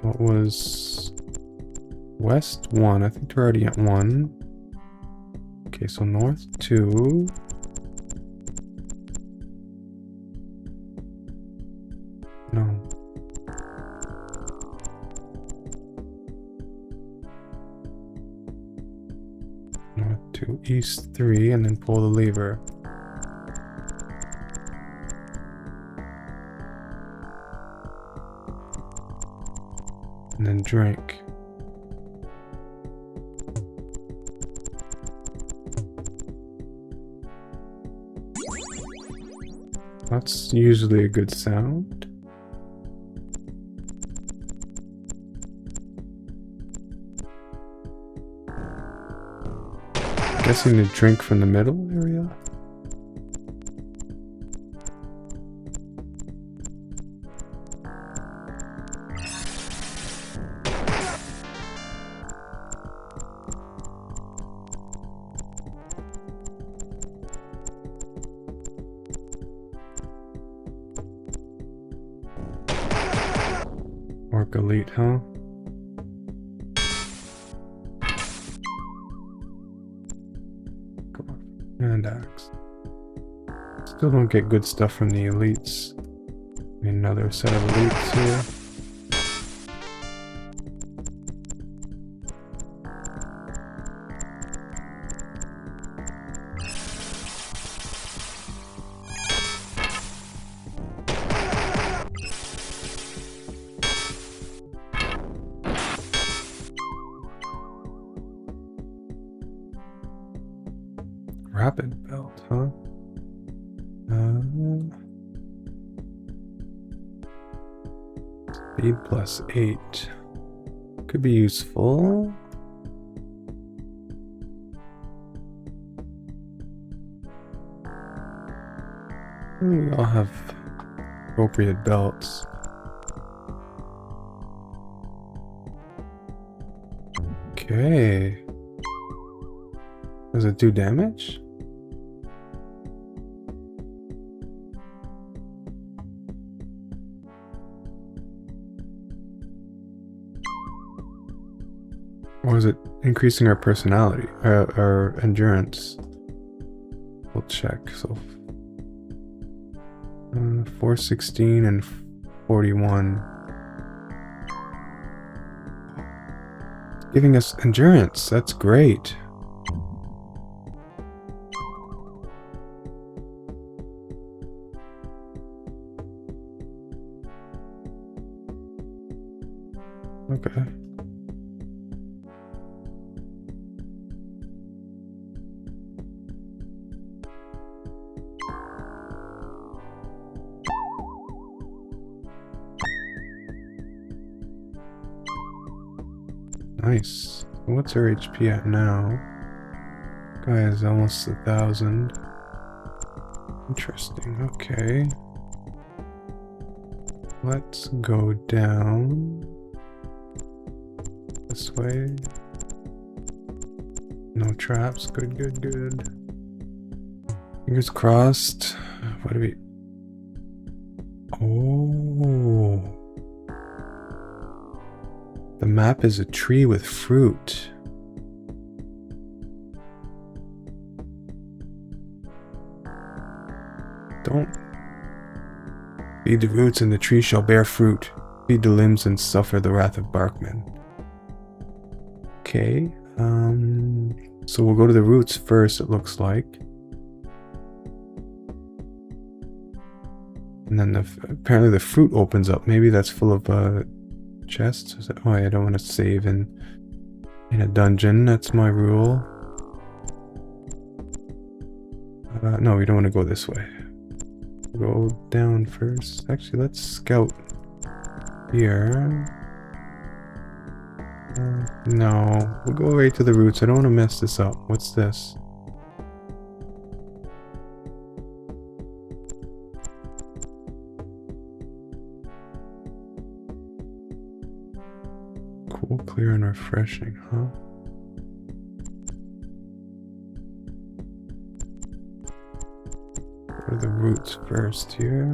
What was west 1? I think we're already at 1. Okay, so north 2. No. North 2, east 3, and then pull the lever. And then drink. That's usually a good sound. guessing to drink from the middle area. Orc Elite, huh? Come on. And axe. Still don't get good stuff from the elites. Another set of elites here. Rapid belt, huh? Speed plus 8. Could be useful. We all have appropriate belts. Okay. Does it do damage? Or is it increasing our personality, our endurance? We'll check. So 416 and 41. Giving us endurance. That's great. Okay. Nice. What's our HP at now? Guy is almost 1,000. Interesting. Okay. Let's go down this way. No traps. Good, good, good. Fingers crossed. What do we... Oh. The map is a tree with fruit. Don't feed the roots and the tree shall bear fruit. Feed the limbs and suffer the wrath of Barkman. Okay, so we'll go to the roots first, it looks like. And then apparently the fruit opens up. Maybe that's full of chests. Oh, I don't want to save in a dungeon. That's my rule. No, we don't want to go this way. Go down first. Actually, let's scout here. No, we'll go right to the roots. I don't want to mess this up. What's this? Cool, clear, and refreshing, huh? Go to the roots first here.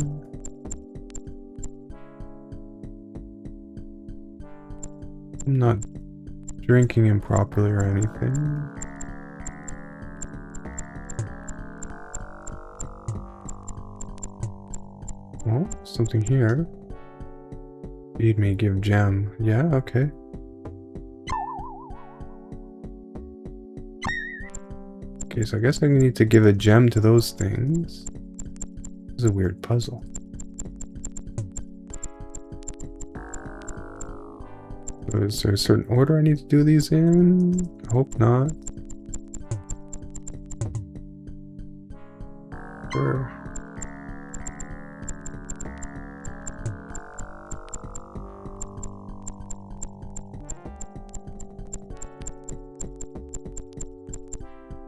I'm not drinking improperly or anything. Oh, something here. Feed me, give gem. Yeah, okay. Okay, so I guess I need to give a gem to those things. This is a weird puzzle. Is there a certain order I need to do these in? I hope not. Sure.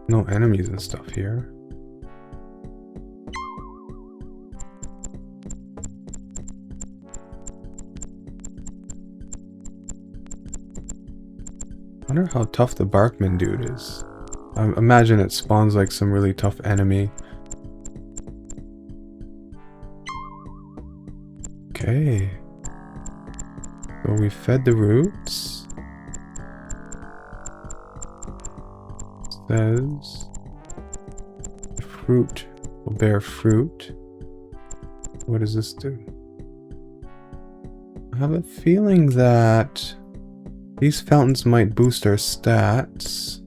No enemies and stuff here. I wonder how tough the Barkman dude is. I imagine it spawns like some really tough enemy. Okay. So we fed the roots. Says fruit will bear fruit. What does this do? I have a feeling that these fountains might boost our stats.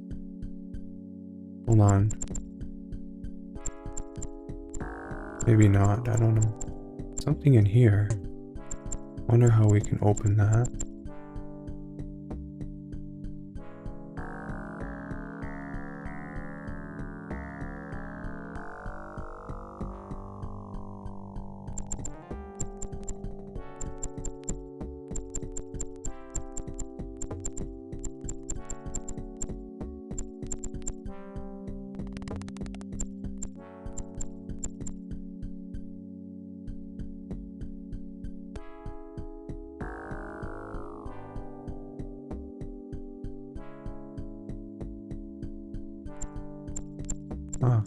Hold on. Maybe not, I don't know. Something in here. Wonder how we can open that. Ah.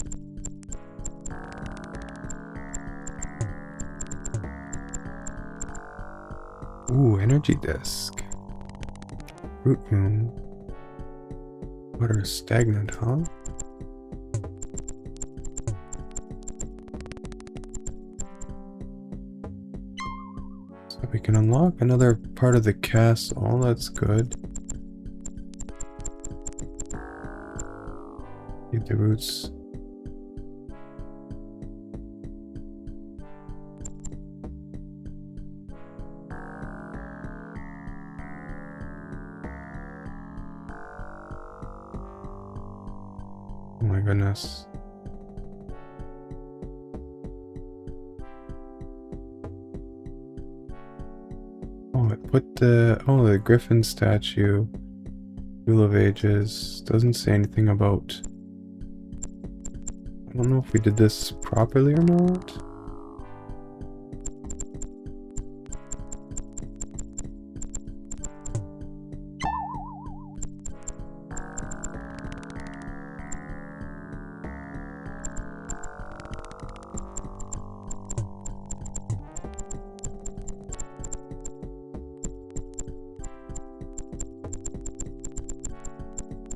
Ooh, energy disc. Root room. Water is stagnant, huh? So we can unlock another part of the castle. That's good. Get the roots. Oh my goodness. Oh, it put the griffin statue. Wheel of Ages. Doesn't say anything about... I don't know if we did this properly or not.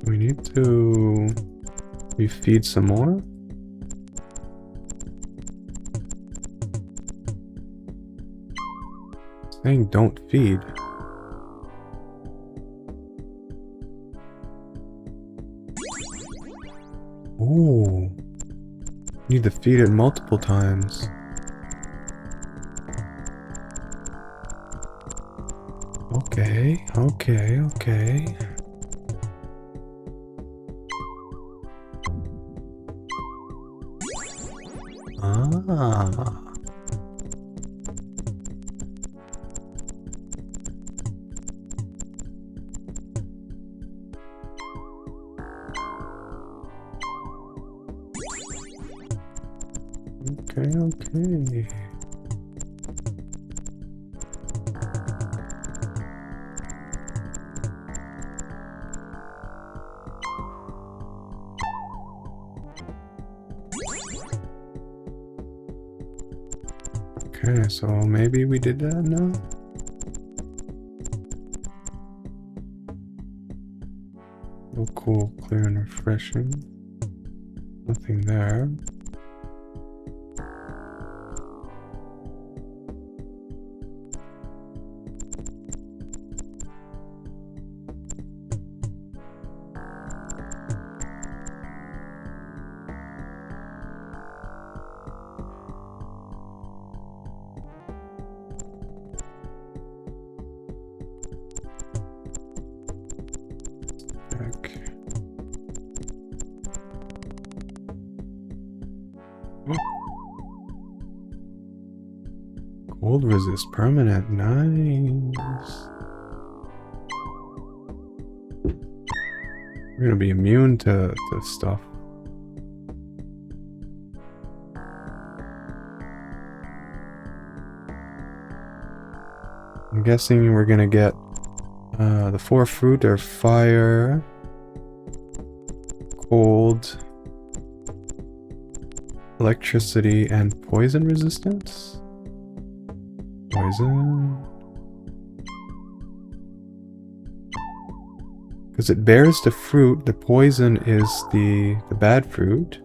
We need to refeed some more. Saying don't feed. Oh, need to feed it multiple times. Okay, okay, okay. Ah. Okay, okay. Okay, so maybe we did that now? Oh cool, clear and refreshing. Nothing there. Cold resist permanent, nice. We're gonna be immune to stuff. I'm guessing we're gonna get the 4 fruit are fire, cold, electricity, and poison resistance? Poison? Because it bears the fruit, the poison is the bad fruit.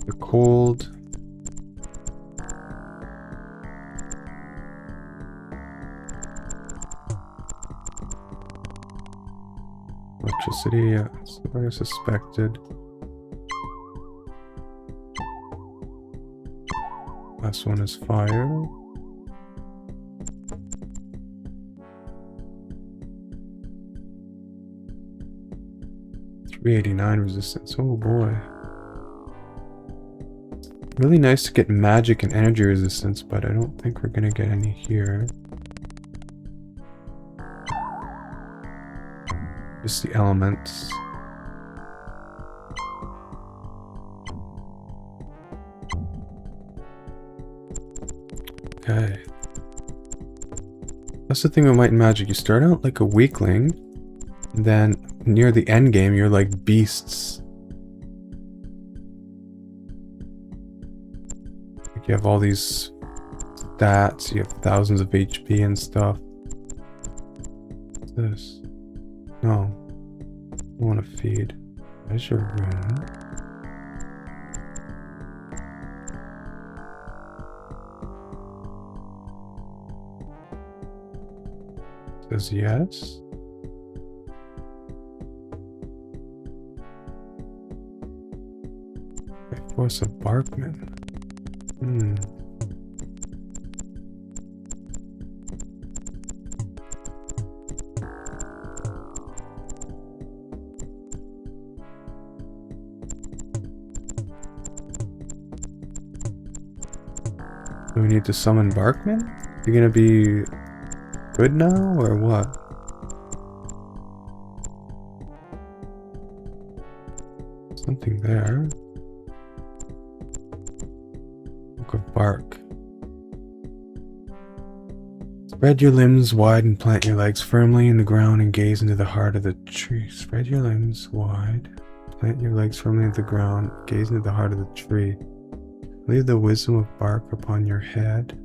The cold. Electricity, yeah, that's what I suspected. Last one is fire. .389 resistance, oh boy. Really nice to get magic and energy resistance, but I don't think we're gonna get any here. Just the elements. Okay. That's the thing with Might and Magic. You start out like a weakling, and then near the end game, you're like beasts. Like you have all these stats, you have thousands of HP and stuff. What's this? No. I want to feed. There's your room. Says yes. Force of Barkman. Do we need to summon Barkman? You gonna be good now, or what? Something there. Book of Bark. Spread your limbs wide and plant your legs firmly in the ground and gaze into the heart of the tree. Spread your limbs wide, plant your legs firmly into the ground, gaze into the heart of the tree. Leave the wisdom of bark upon your head.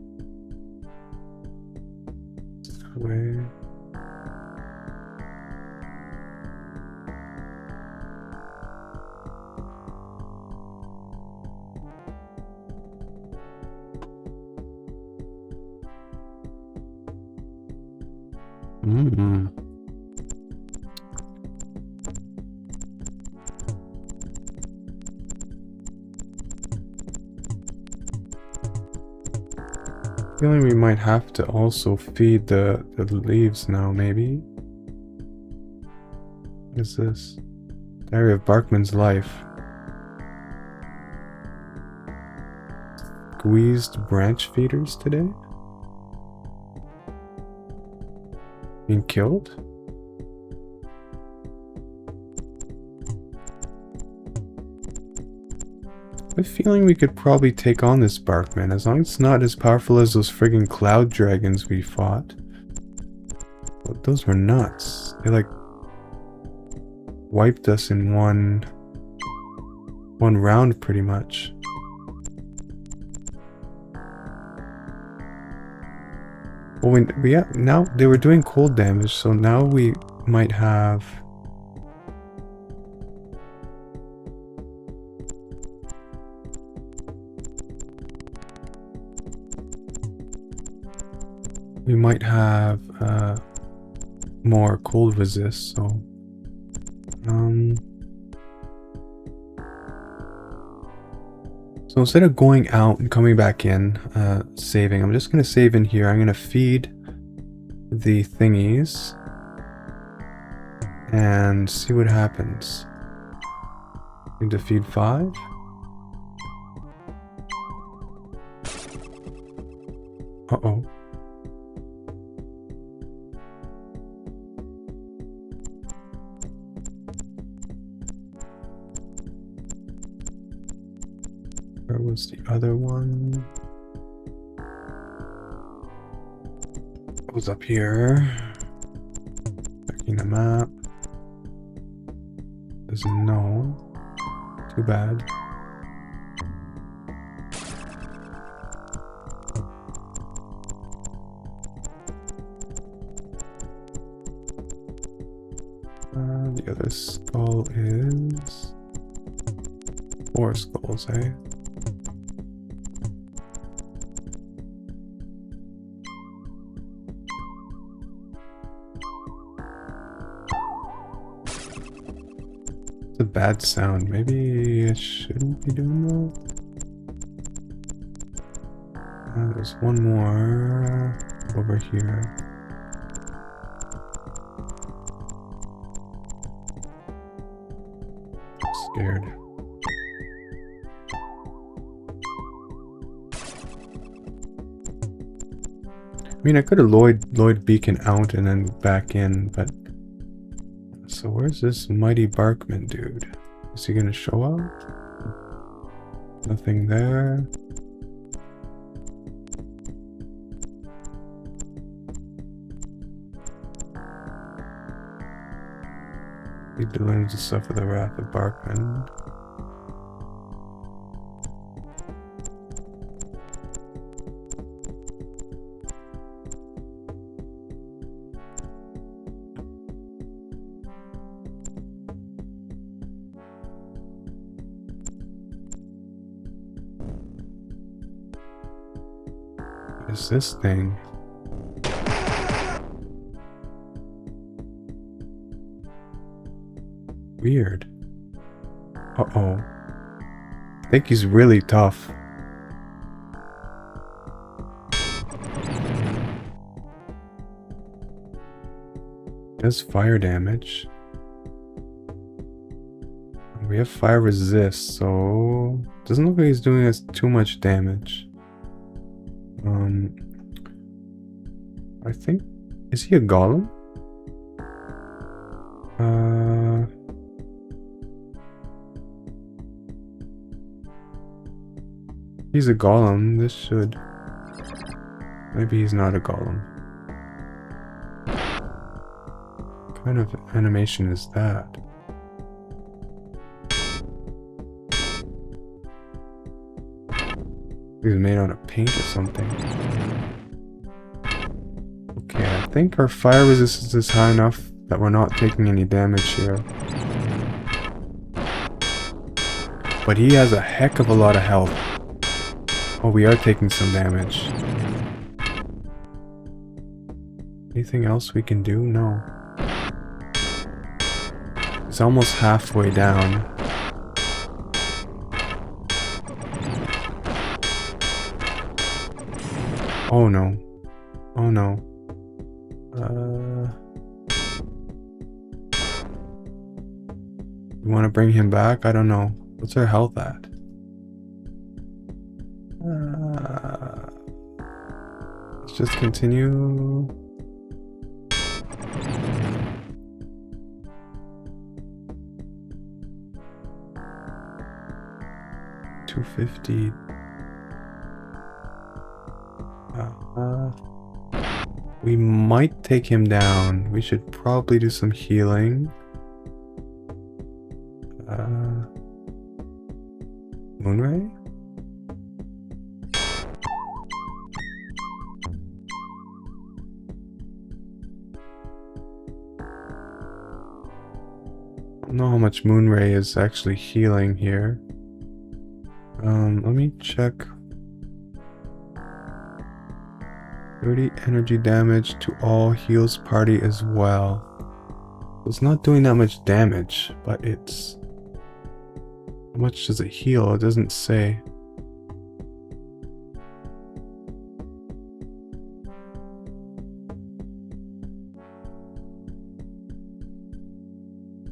Away. Feeling we might have to also feed the leaves now, maybe? What is this? Diary of Barkman's life. Squeezed branch feeders today? Being killed? I have a feeling we could probably take on this Barkman, as long as it's not as powerful as those friggin' cloud dragons we fought. But those were nuts. They like wiped us in one round pretty much. Well, now they were doing cold damage, so now we might have... We might have more cold resist, so so instead of going out and coming back in, saving, I'm just gonna save in here. I'm gonna feed the thingies and see what happens. Need to feed 5. Uh-oh. Where was the other one? Goes up here. Checking the map. Doesn't know. Too bad. The other skull is 4 skulls, eh? It's a bad sound. Maybe I shouldn't be doing that. There's one more over here. Scared. I mean, I could have Lloyd Beacon out and then back in, but so where's this Mighty BARKMAN dude? Is he gonna show up? Nothing there. Need to learn to suffer the wrath of BARKMAN. What is this thing? Weird. Uh-oh. I think he's really tough. Does fire damage. We have fire resist, so doesn't look like he's doing us too much damage. I think, is he a golem? He's a golem. This should. Maybe he's not a golem. What kind of animation is that? He's made out of paint or something. Okay, I think our fire resistance is high enough that we're not taking any damage here. But he has a heck of a lot of health. Oh, we are taking some damage. Anything else we can do? No. It's almost halfway down. Oh no. Oh no. We want to bring him back? I don't know. What's our health at? Let's just continue. $250. We might take him down. We should probably do some healing. Moonray? I don't know how much Moonray is actually healing here. Let me check. 30 energy damage to all heals party as well. It's not doing that much damage, but it's... How much does it heal? It doesn't say.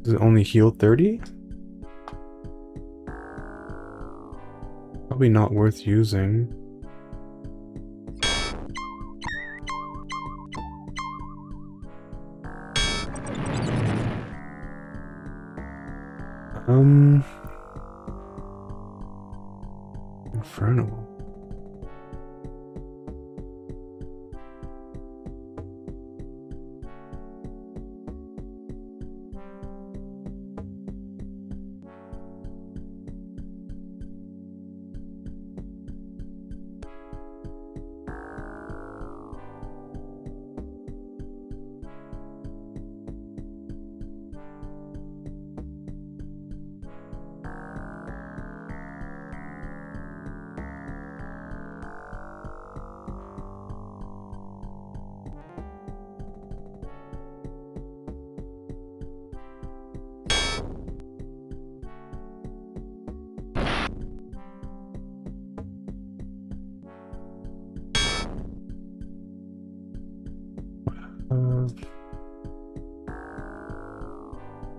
Does it only heal 30? Probably not worth using. Infernal.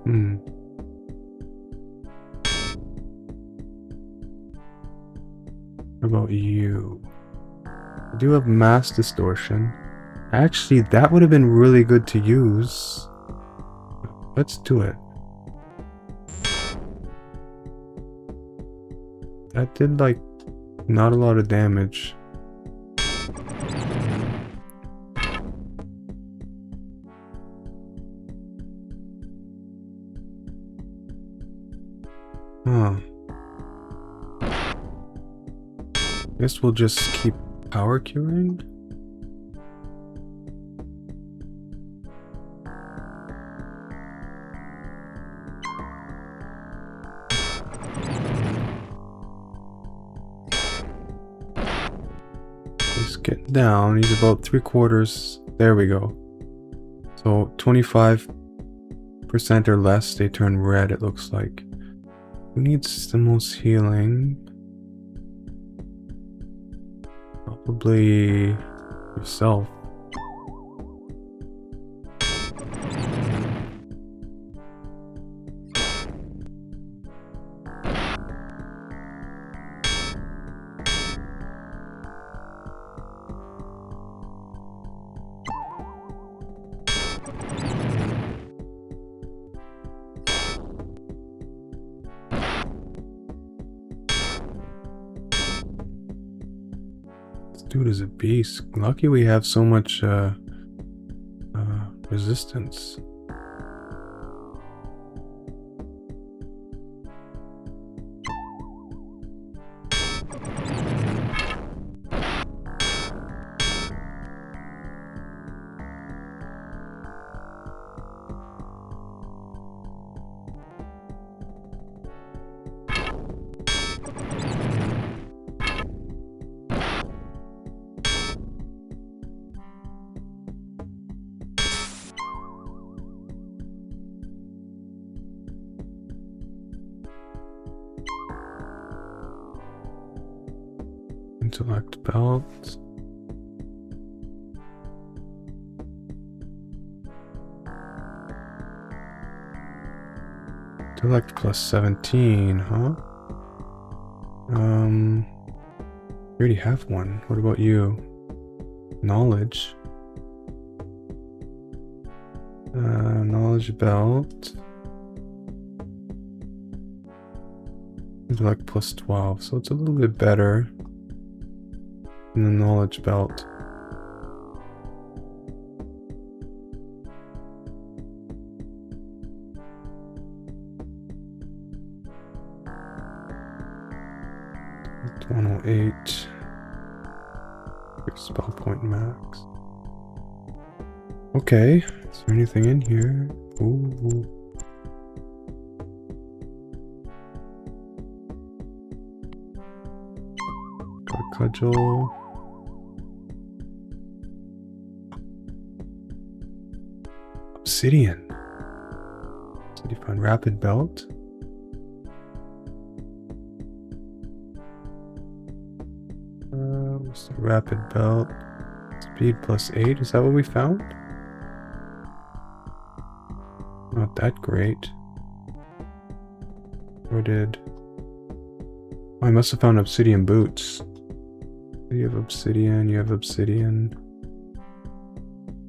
Hmm. What about you? I do have mass distortion. Actually, that would have been really good to use. Let's do it. That did like not a lot of damage. Huh. Guess we'll just keep power curing. He's getting down. He's about 3/4. There we go. So 25% or less, they turn red, it looks like. Who needs the most healing? Probably yourself. Dude is a beast. Lucky we have so much resistance. Intellect belt. Intellect plus 17, huh? We already have one. What about you? Knowledge. Knowledge belt. Intellect plus 12, so it's a little bit better than the knowledge belt. It's 108. Your spell point max. Okay, is there anything in here? Ooh. Got a cudgel. Obsidian. Did you find rapid belt? What's the rapid belt? Speed plus 8. Is that what we found? Not that great. Or did... Oh, I must have found obsidian boots. You have obsidian, you have obsidian.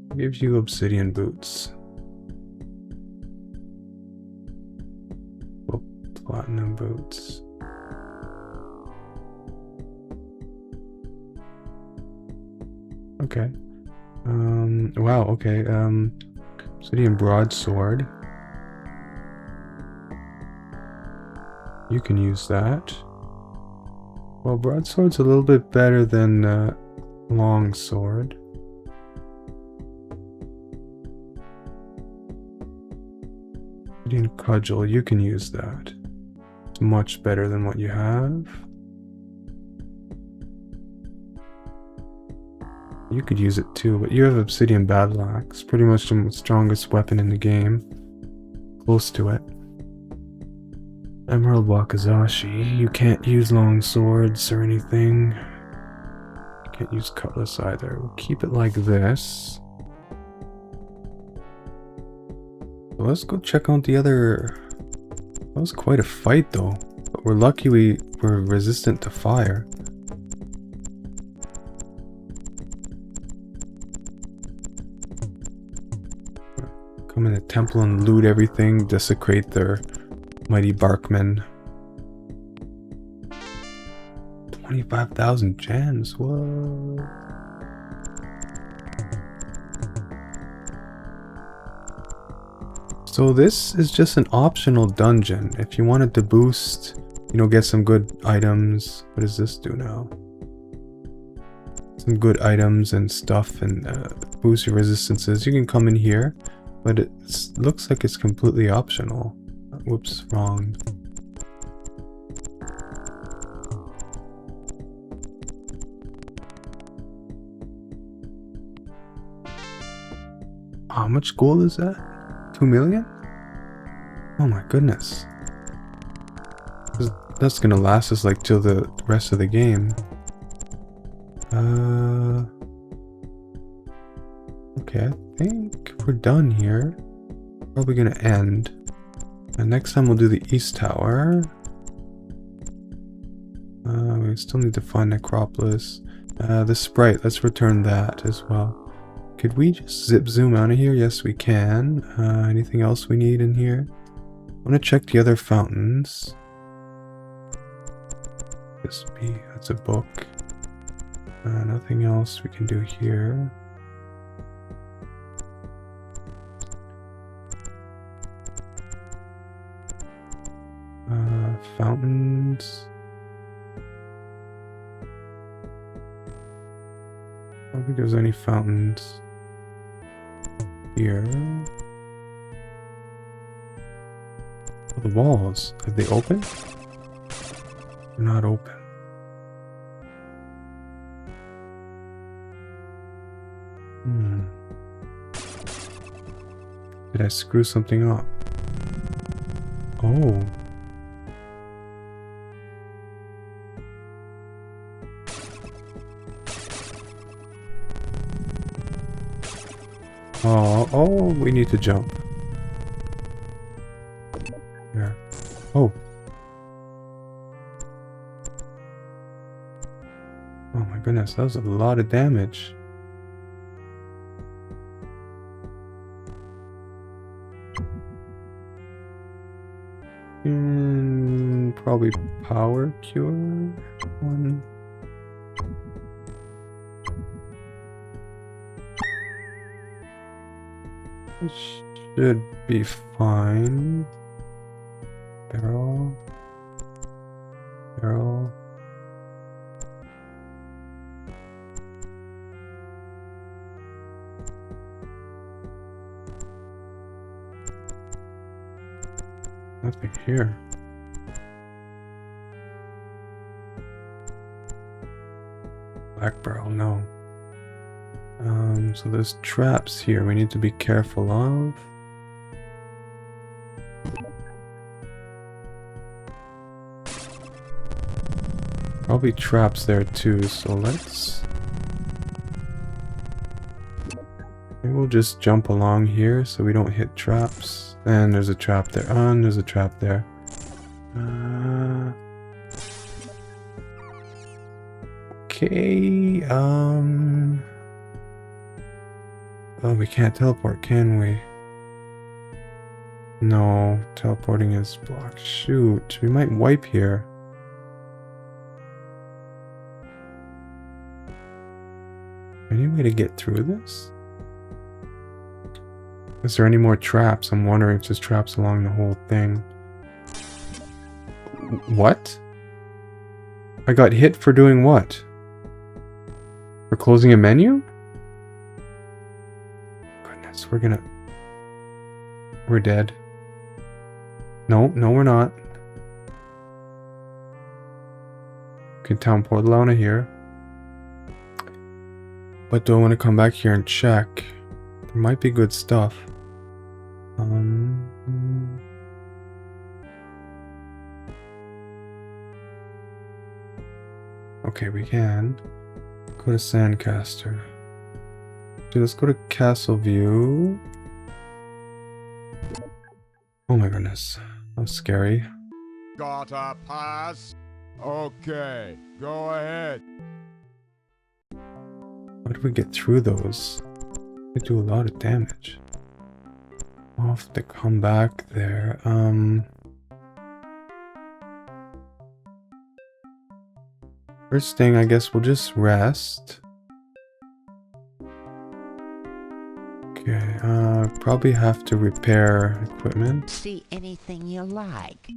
What gives you obsidian boots? Oh, platinum boots. Okay. Wow, okay. Obsidian broadsword. You can use that. Well, broadsword's a little bit better than long sword. Obsidian cudgel, you can use that. It's much better than what you have. You could use it too, but you have obsidian battle axe, pretty much the strongest weapon in the game. Close to it. Emerald Wakizashi, you can't use long swords or anything. You can't use cutlass either. We'll keep it like this. So let's go check out the other. That was quite a fight though. But we're lucky we were resistant to fire. Come in the temple and loot everything, desecrate their Mighty BARKMAN. 25,000 gems, whoa. So this is just an optional dungeon. If you wanted to boost, you know, get some good items. What does this do now? Some good items and stuff and boost your resistances. You can come in here, but it looks like it's completely optional. Whoops, wrong. How much gold is that? 2 million? Oh my goodness. That's gonna last us like till the rest of the game. Okay, I think we're done here. Probably gonna end. And next time we'll do the East Tower. We still need to find Necropolis. The Sprite, let's return that as well. Could we just zip zoom out of here? Yes, we can. Anything else we need in here? I want to check the other fountains. This be, that's a book. Nothing else we can do here. Fountains. I don't think there's any fountains here. Oh, the walls, have they opened? They're not open. Did I screw something up? Oh. Oh, we need to jump. There. Oh. Oh my goodness, that was a lot of damage. Probably power cure one. It should be fine. Barrel. Barrel. Nothing here. Black barrel, no. So there's traps here we need to be careful of. Probably traps there too, so let's... Maybe we'll just jump along here so we don't hit traps. And there's a trap there. And there's a trap there. Okay, oh, we can't teleport, can we? No, teleporting is blocked. Shoot, we might wipe here. Any way to get through this? Is there any more traps? I'm wondering if there's traps along the whole thing. What? I got hit for doing what? For closing a menu? Goodness, we're dead. No, we're not. Okay, town portal out of here. But do I want to come back here and check? There might be good stuff. Okay, we can. Go to Sandcaster. So let's go to Castle View. Oh my goodness. That was scary. Gotta pass. Okay, go ahead. How do we get through those? They do a lot of damage. I'll have to come back there. First thing, I guess we'll just rest. Okay, probably have to repair equipment. See anything you like.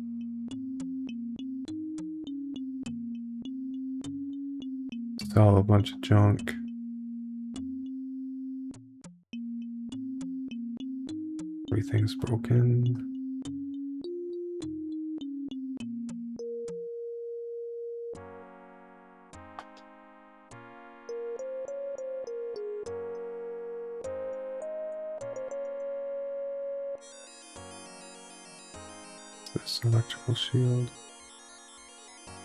Sell a bunch of junk. Everything's broken. This electrical shield.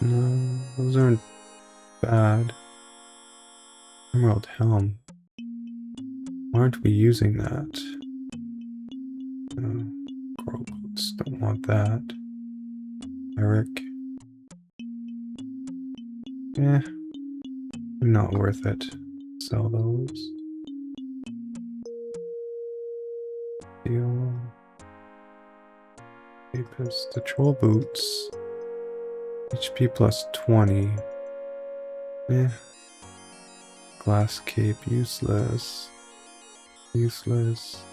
No, those aren't bad. Emerald helm. Why aren't we using that? Coral boots, don't want that. Eric. Eh. Not worth it. Sell those. Steel. Apis. The troll boots. HP plus 20. Eh. Glass cape, useless. Useless.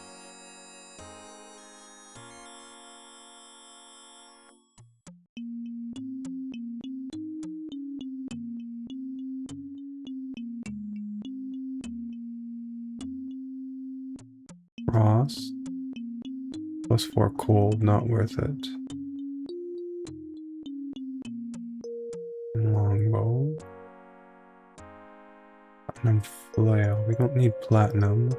Frost. Plus 4 cold, not worth it. Longbow. Platinum flail. We don't need platinum.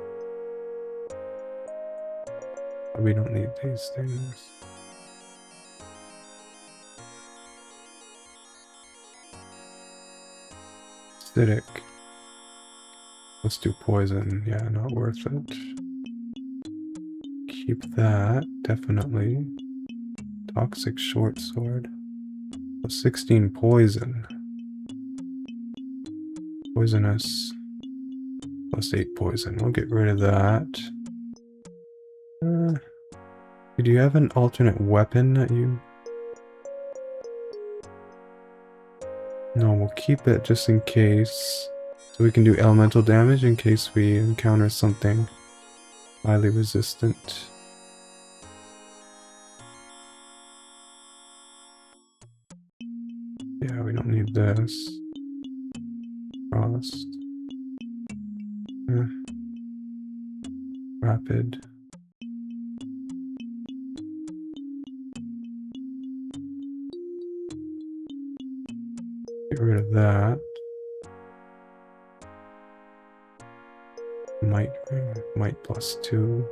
We don't need these things. Acidic. Let's do poison. Yeah, not worth it. Keep that, definitely. Toxic short sword. Plus 16 poison. Poisonous. Plus 8 poison. We'll get rid of that. Do you have an alternate weapon that you... No, we'll keep it just in case. So we can do elemental damage in case we encounter something highly resistant. Yeah, we don't need this. Frost. Rapid. Get rid of that. Might plus 2.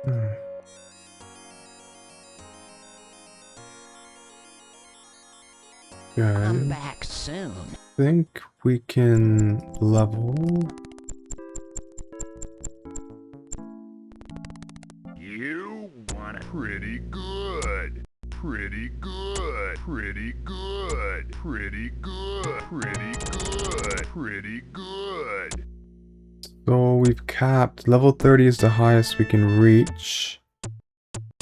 Come Okay. back soon. I think we can level. You want it pretty good. Pretty good. Pretty good. Pretty good. Pretty good. Pretty good. So we've capped. Level 30 is the highest we can reach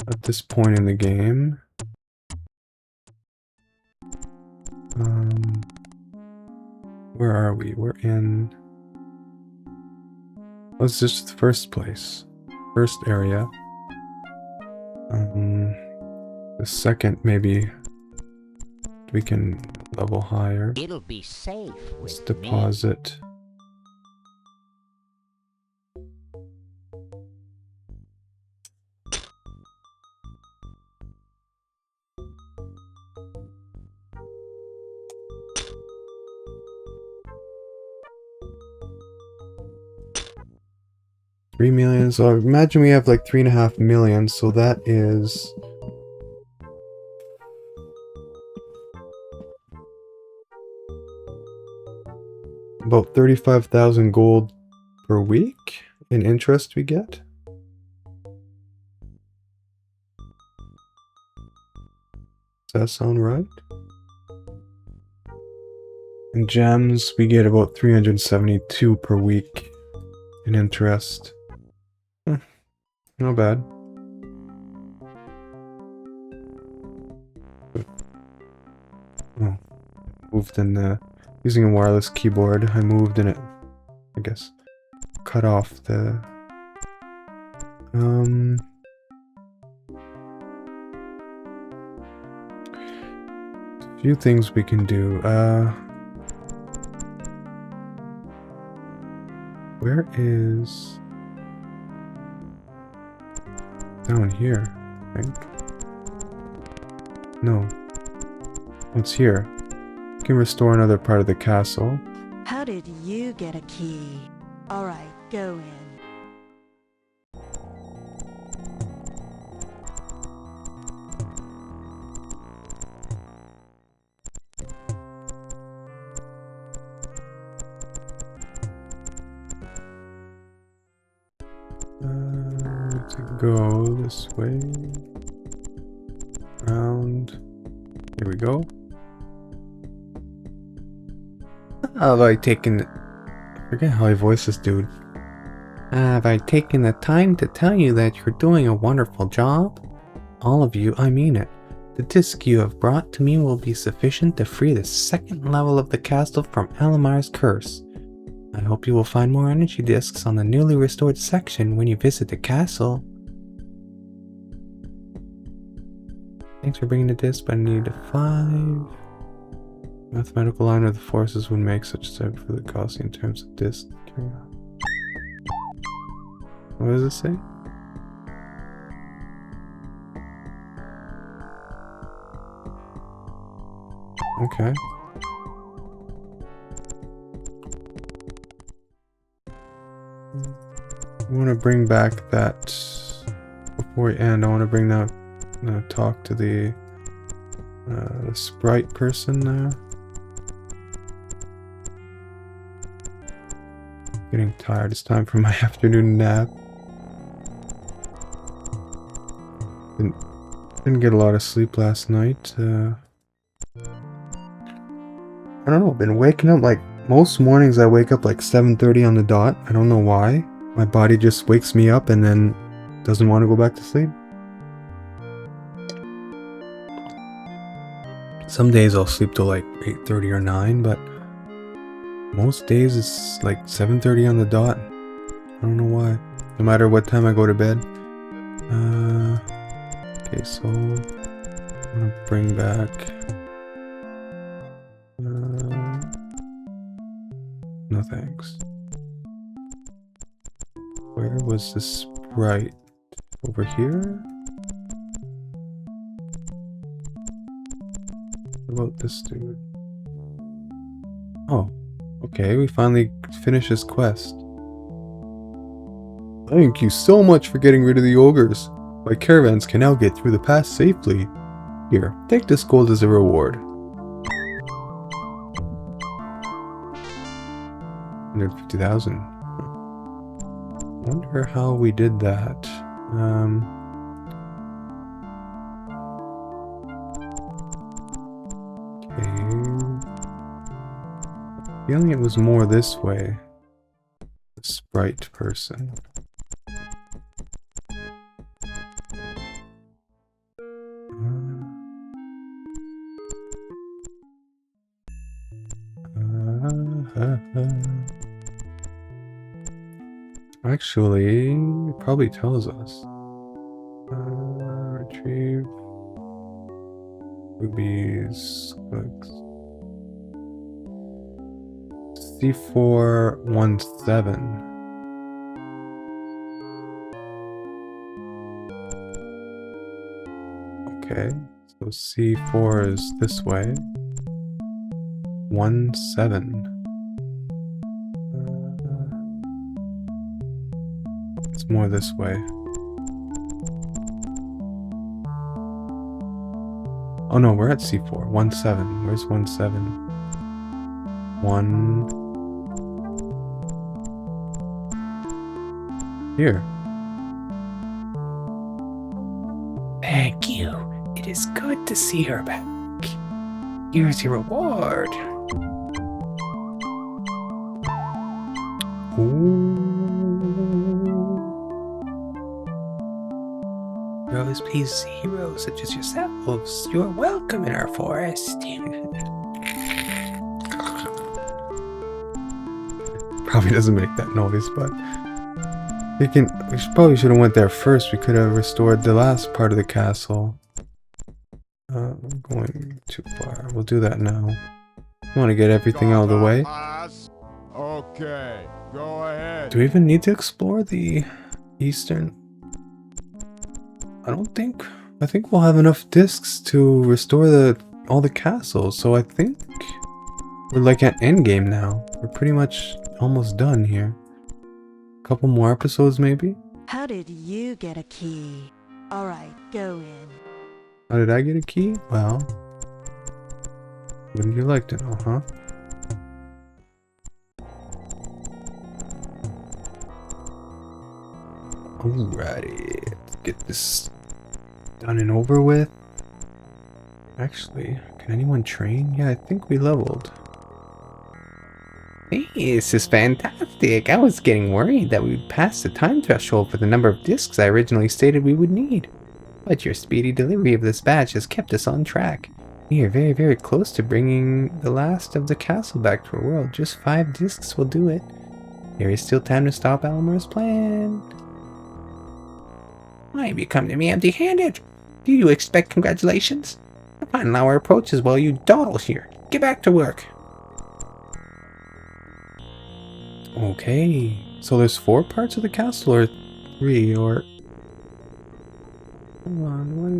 at this point in the game. Where are we? We're in... Let's just first place. First area. The second, maybe we can level higher. It'll be safe Let's with me. deposit. $3 million. So I imagine we have like 3.5 million. So that is about 35,000 gold per week in interest we get. Does that sound right? In gems, we get about 372 per week in interest. Not bad. Oh, moved in the using a wireless keyboard. I moved in it. I guess cut off the few things we can do. Where is down here? I think. No. What's here? You can restore another part of the castle. How did you get a key? Alright, go in. To go this way. Round. Here we go. Have I taken... I forget how I voice this dude. Have I taken the time to tell you that you're doing a wonderful job? All of you, I mean it. The disc you have brought to me will be sufficient to free the second level of the castle from Alamar's curse. I hope you will find more energy discs on the newly restored section when you visit the castle. Thanks for bringing the disc, but I need 5. Mathematical line of the forces would make such a step for the cost in terms of disc. Carry on. What does it say? Okay. I want to bring back that before we end. I want to bring that talk to the sprite person there. Getting tired. It's time for my afternoon nap. Didn't get a lot of sleep last night. I don't know. I've been waking up like most mornings. I wake up like 7:30 on the dot. I don't know why. My body just wakes me up and then doesn't want to go back to sleep. Some days I'll sleep till like 8:30 or 9, but most days it's like 7:30 on the dot. I don't know why. No matter what time I go to bed. Okay, so I'm gonna bring back. No thanks. Where was the sprite? Over here? What about this dude? Oh, okay, we finally finished this quest. Thank you so much for getting rid of the ogres. My caravans can now get through the pass safely. Here, take this gold as a reward. 150,000. Wonder how we did that. Okay. Feeling it was more this way. The sprite person. Actually, it probably tells us. Retrieve rubies. C417. Okay, so C4 is this way. 17. It's more this way. Oh no, we're at C4. 17. Where's 17? 1. Here. Thank you. It is good to see her back. Here's your reward. Rose Peace heroes such as yourselves, you're welcome in our forest. Probably doesn't make that noise, but we probably should have went there first. We could have restored the last part of the castle. We're going too far. We'll do that now. I want to get everything out of the way. Okay, go ahead. Do we even need to explore the eastern? I don't think. I think we'll have enough discs to restore all the castles. So I think we're like at endgame now. We're pretty much almost done here. A couple more episodes maybe. How did you get a key? Alright, go in. How did I get a key? Well, wouldn't you like to know, huh? Alrighty, let's get this done and over with. Actually, can anyone train? Yeah, I think we leveled. This is fantastic. I was getting worried that we would pass the time threshold for the number of discs I originally stated we would need. But your speedy delivery of this batch has kept us on track. We are very, very close to bringing the last of the castle back to our world. Just 5 discs will do it. There is still time to stop Almer's plan. Why have you come to me empty-handed? Do you expect congratulations? The final hour approaches while you dawdle here. Get back to work. Okay, so there's 4 parts of the castle, or 3, or... Hold on, what do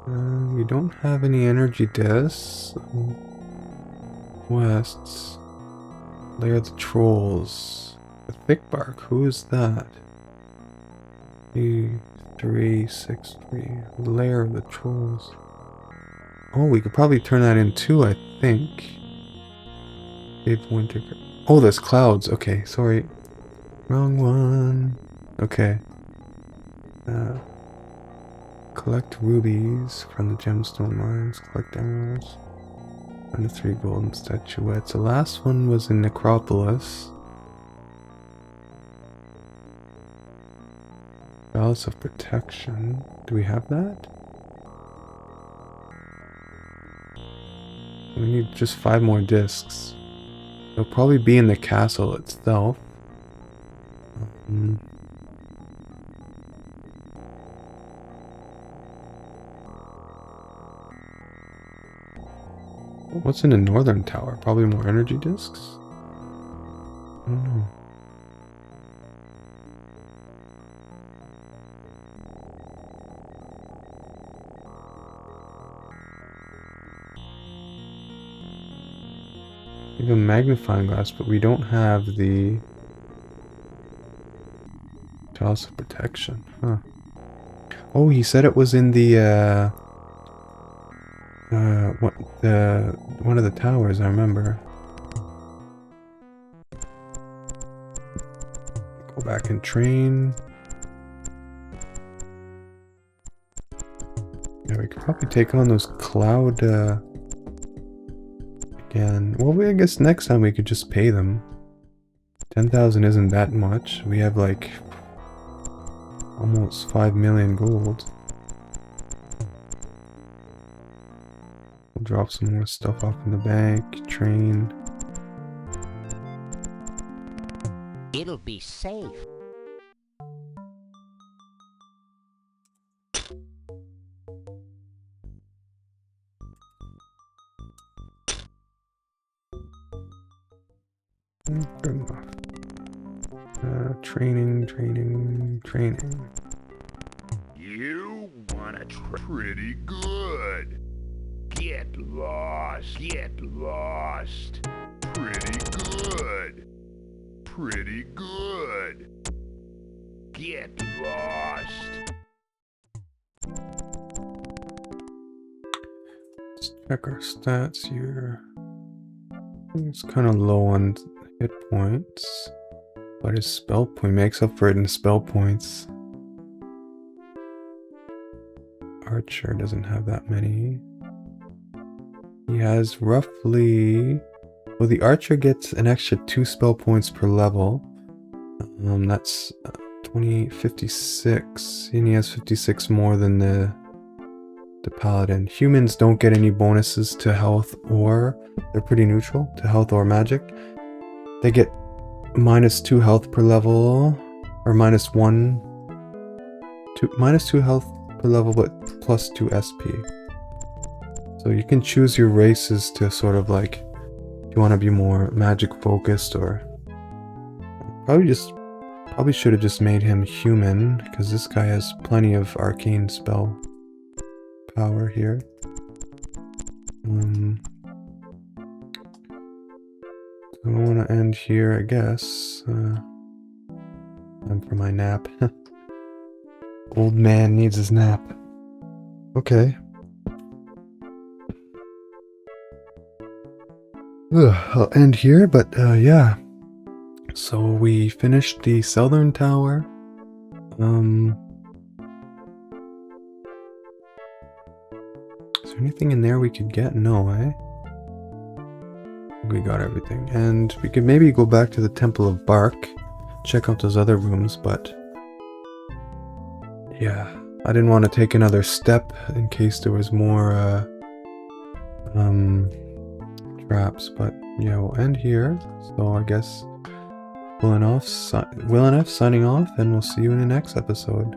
we... we don't have any energy discs. Quests. Lair of the Trolls. The Thick Bark, who is that? 363. Lair of the Trolls. Oh, we could probably turn that in too, I think. Dave Winter. Oh, there's clouds. Okay, sorry. Wrong one. Okay. Collect rubies from the gemstone mines. Collect emeralds. And the 3 golden statuettes. The last one was in Necropolis. Palace of Protection. Do we have that? We need just 5 more discs. They'll probably be in the castle itself. What's in the northern tower? Probably more energy discs? I don't know. We have a magnifying glass, but we don't have the Palace of Protection. Huh. Oh, he said it was in the one of the towers, I remember. Go back and train. Yeah, we could probably take on those cloud again. Well, I guess next time we could just pay them. 10,000 isn't that much. We have like almost 5 million gold. We'll drop some more stuff off in the bank. Train. It'll be safe. Good enough. Training. You wanna pretty good. Get lost. Pretty good. Get lost. Let's check our stats here. It's kind of low on hit points. But his spell point makes up for it in spell points. Archer doesn't have that many. He has roughly... Well, the Archer gets an extra 2 spell points per level. That's 56. And he has 56 more than the Paladin. Humans don't get any bonuses to health or... They're pretty neutral to health or magic. They get -2 health per level. Or -2 health per level, but +2 SP. So you can choose your races to sort of like... You want to be more magic focused, or probably should have just made him human, because this guy has plenty of arcane spell power here. So I want to end here, I guess. Time for my nap. Old man needs his nap. Okay. I'll end here, but yeah. So we finished the southern tower. Is there anything in there we could get? No, eh? We got everything. And we could maybe go back to the Temple of Bark, check out those other rooms, but yeah, I didn't want to take another step in case there was more traps, but yeah, we'll end here. So I guess WilNF signing off, and we'll see you in the next episode.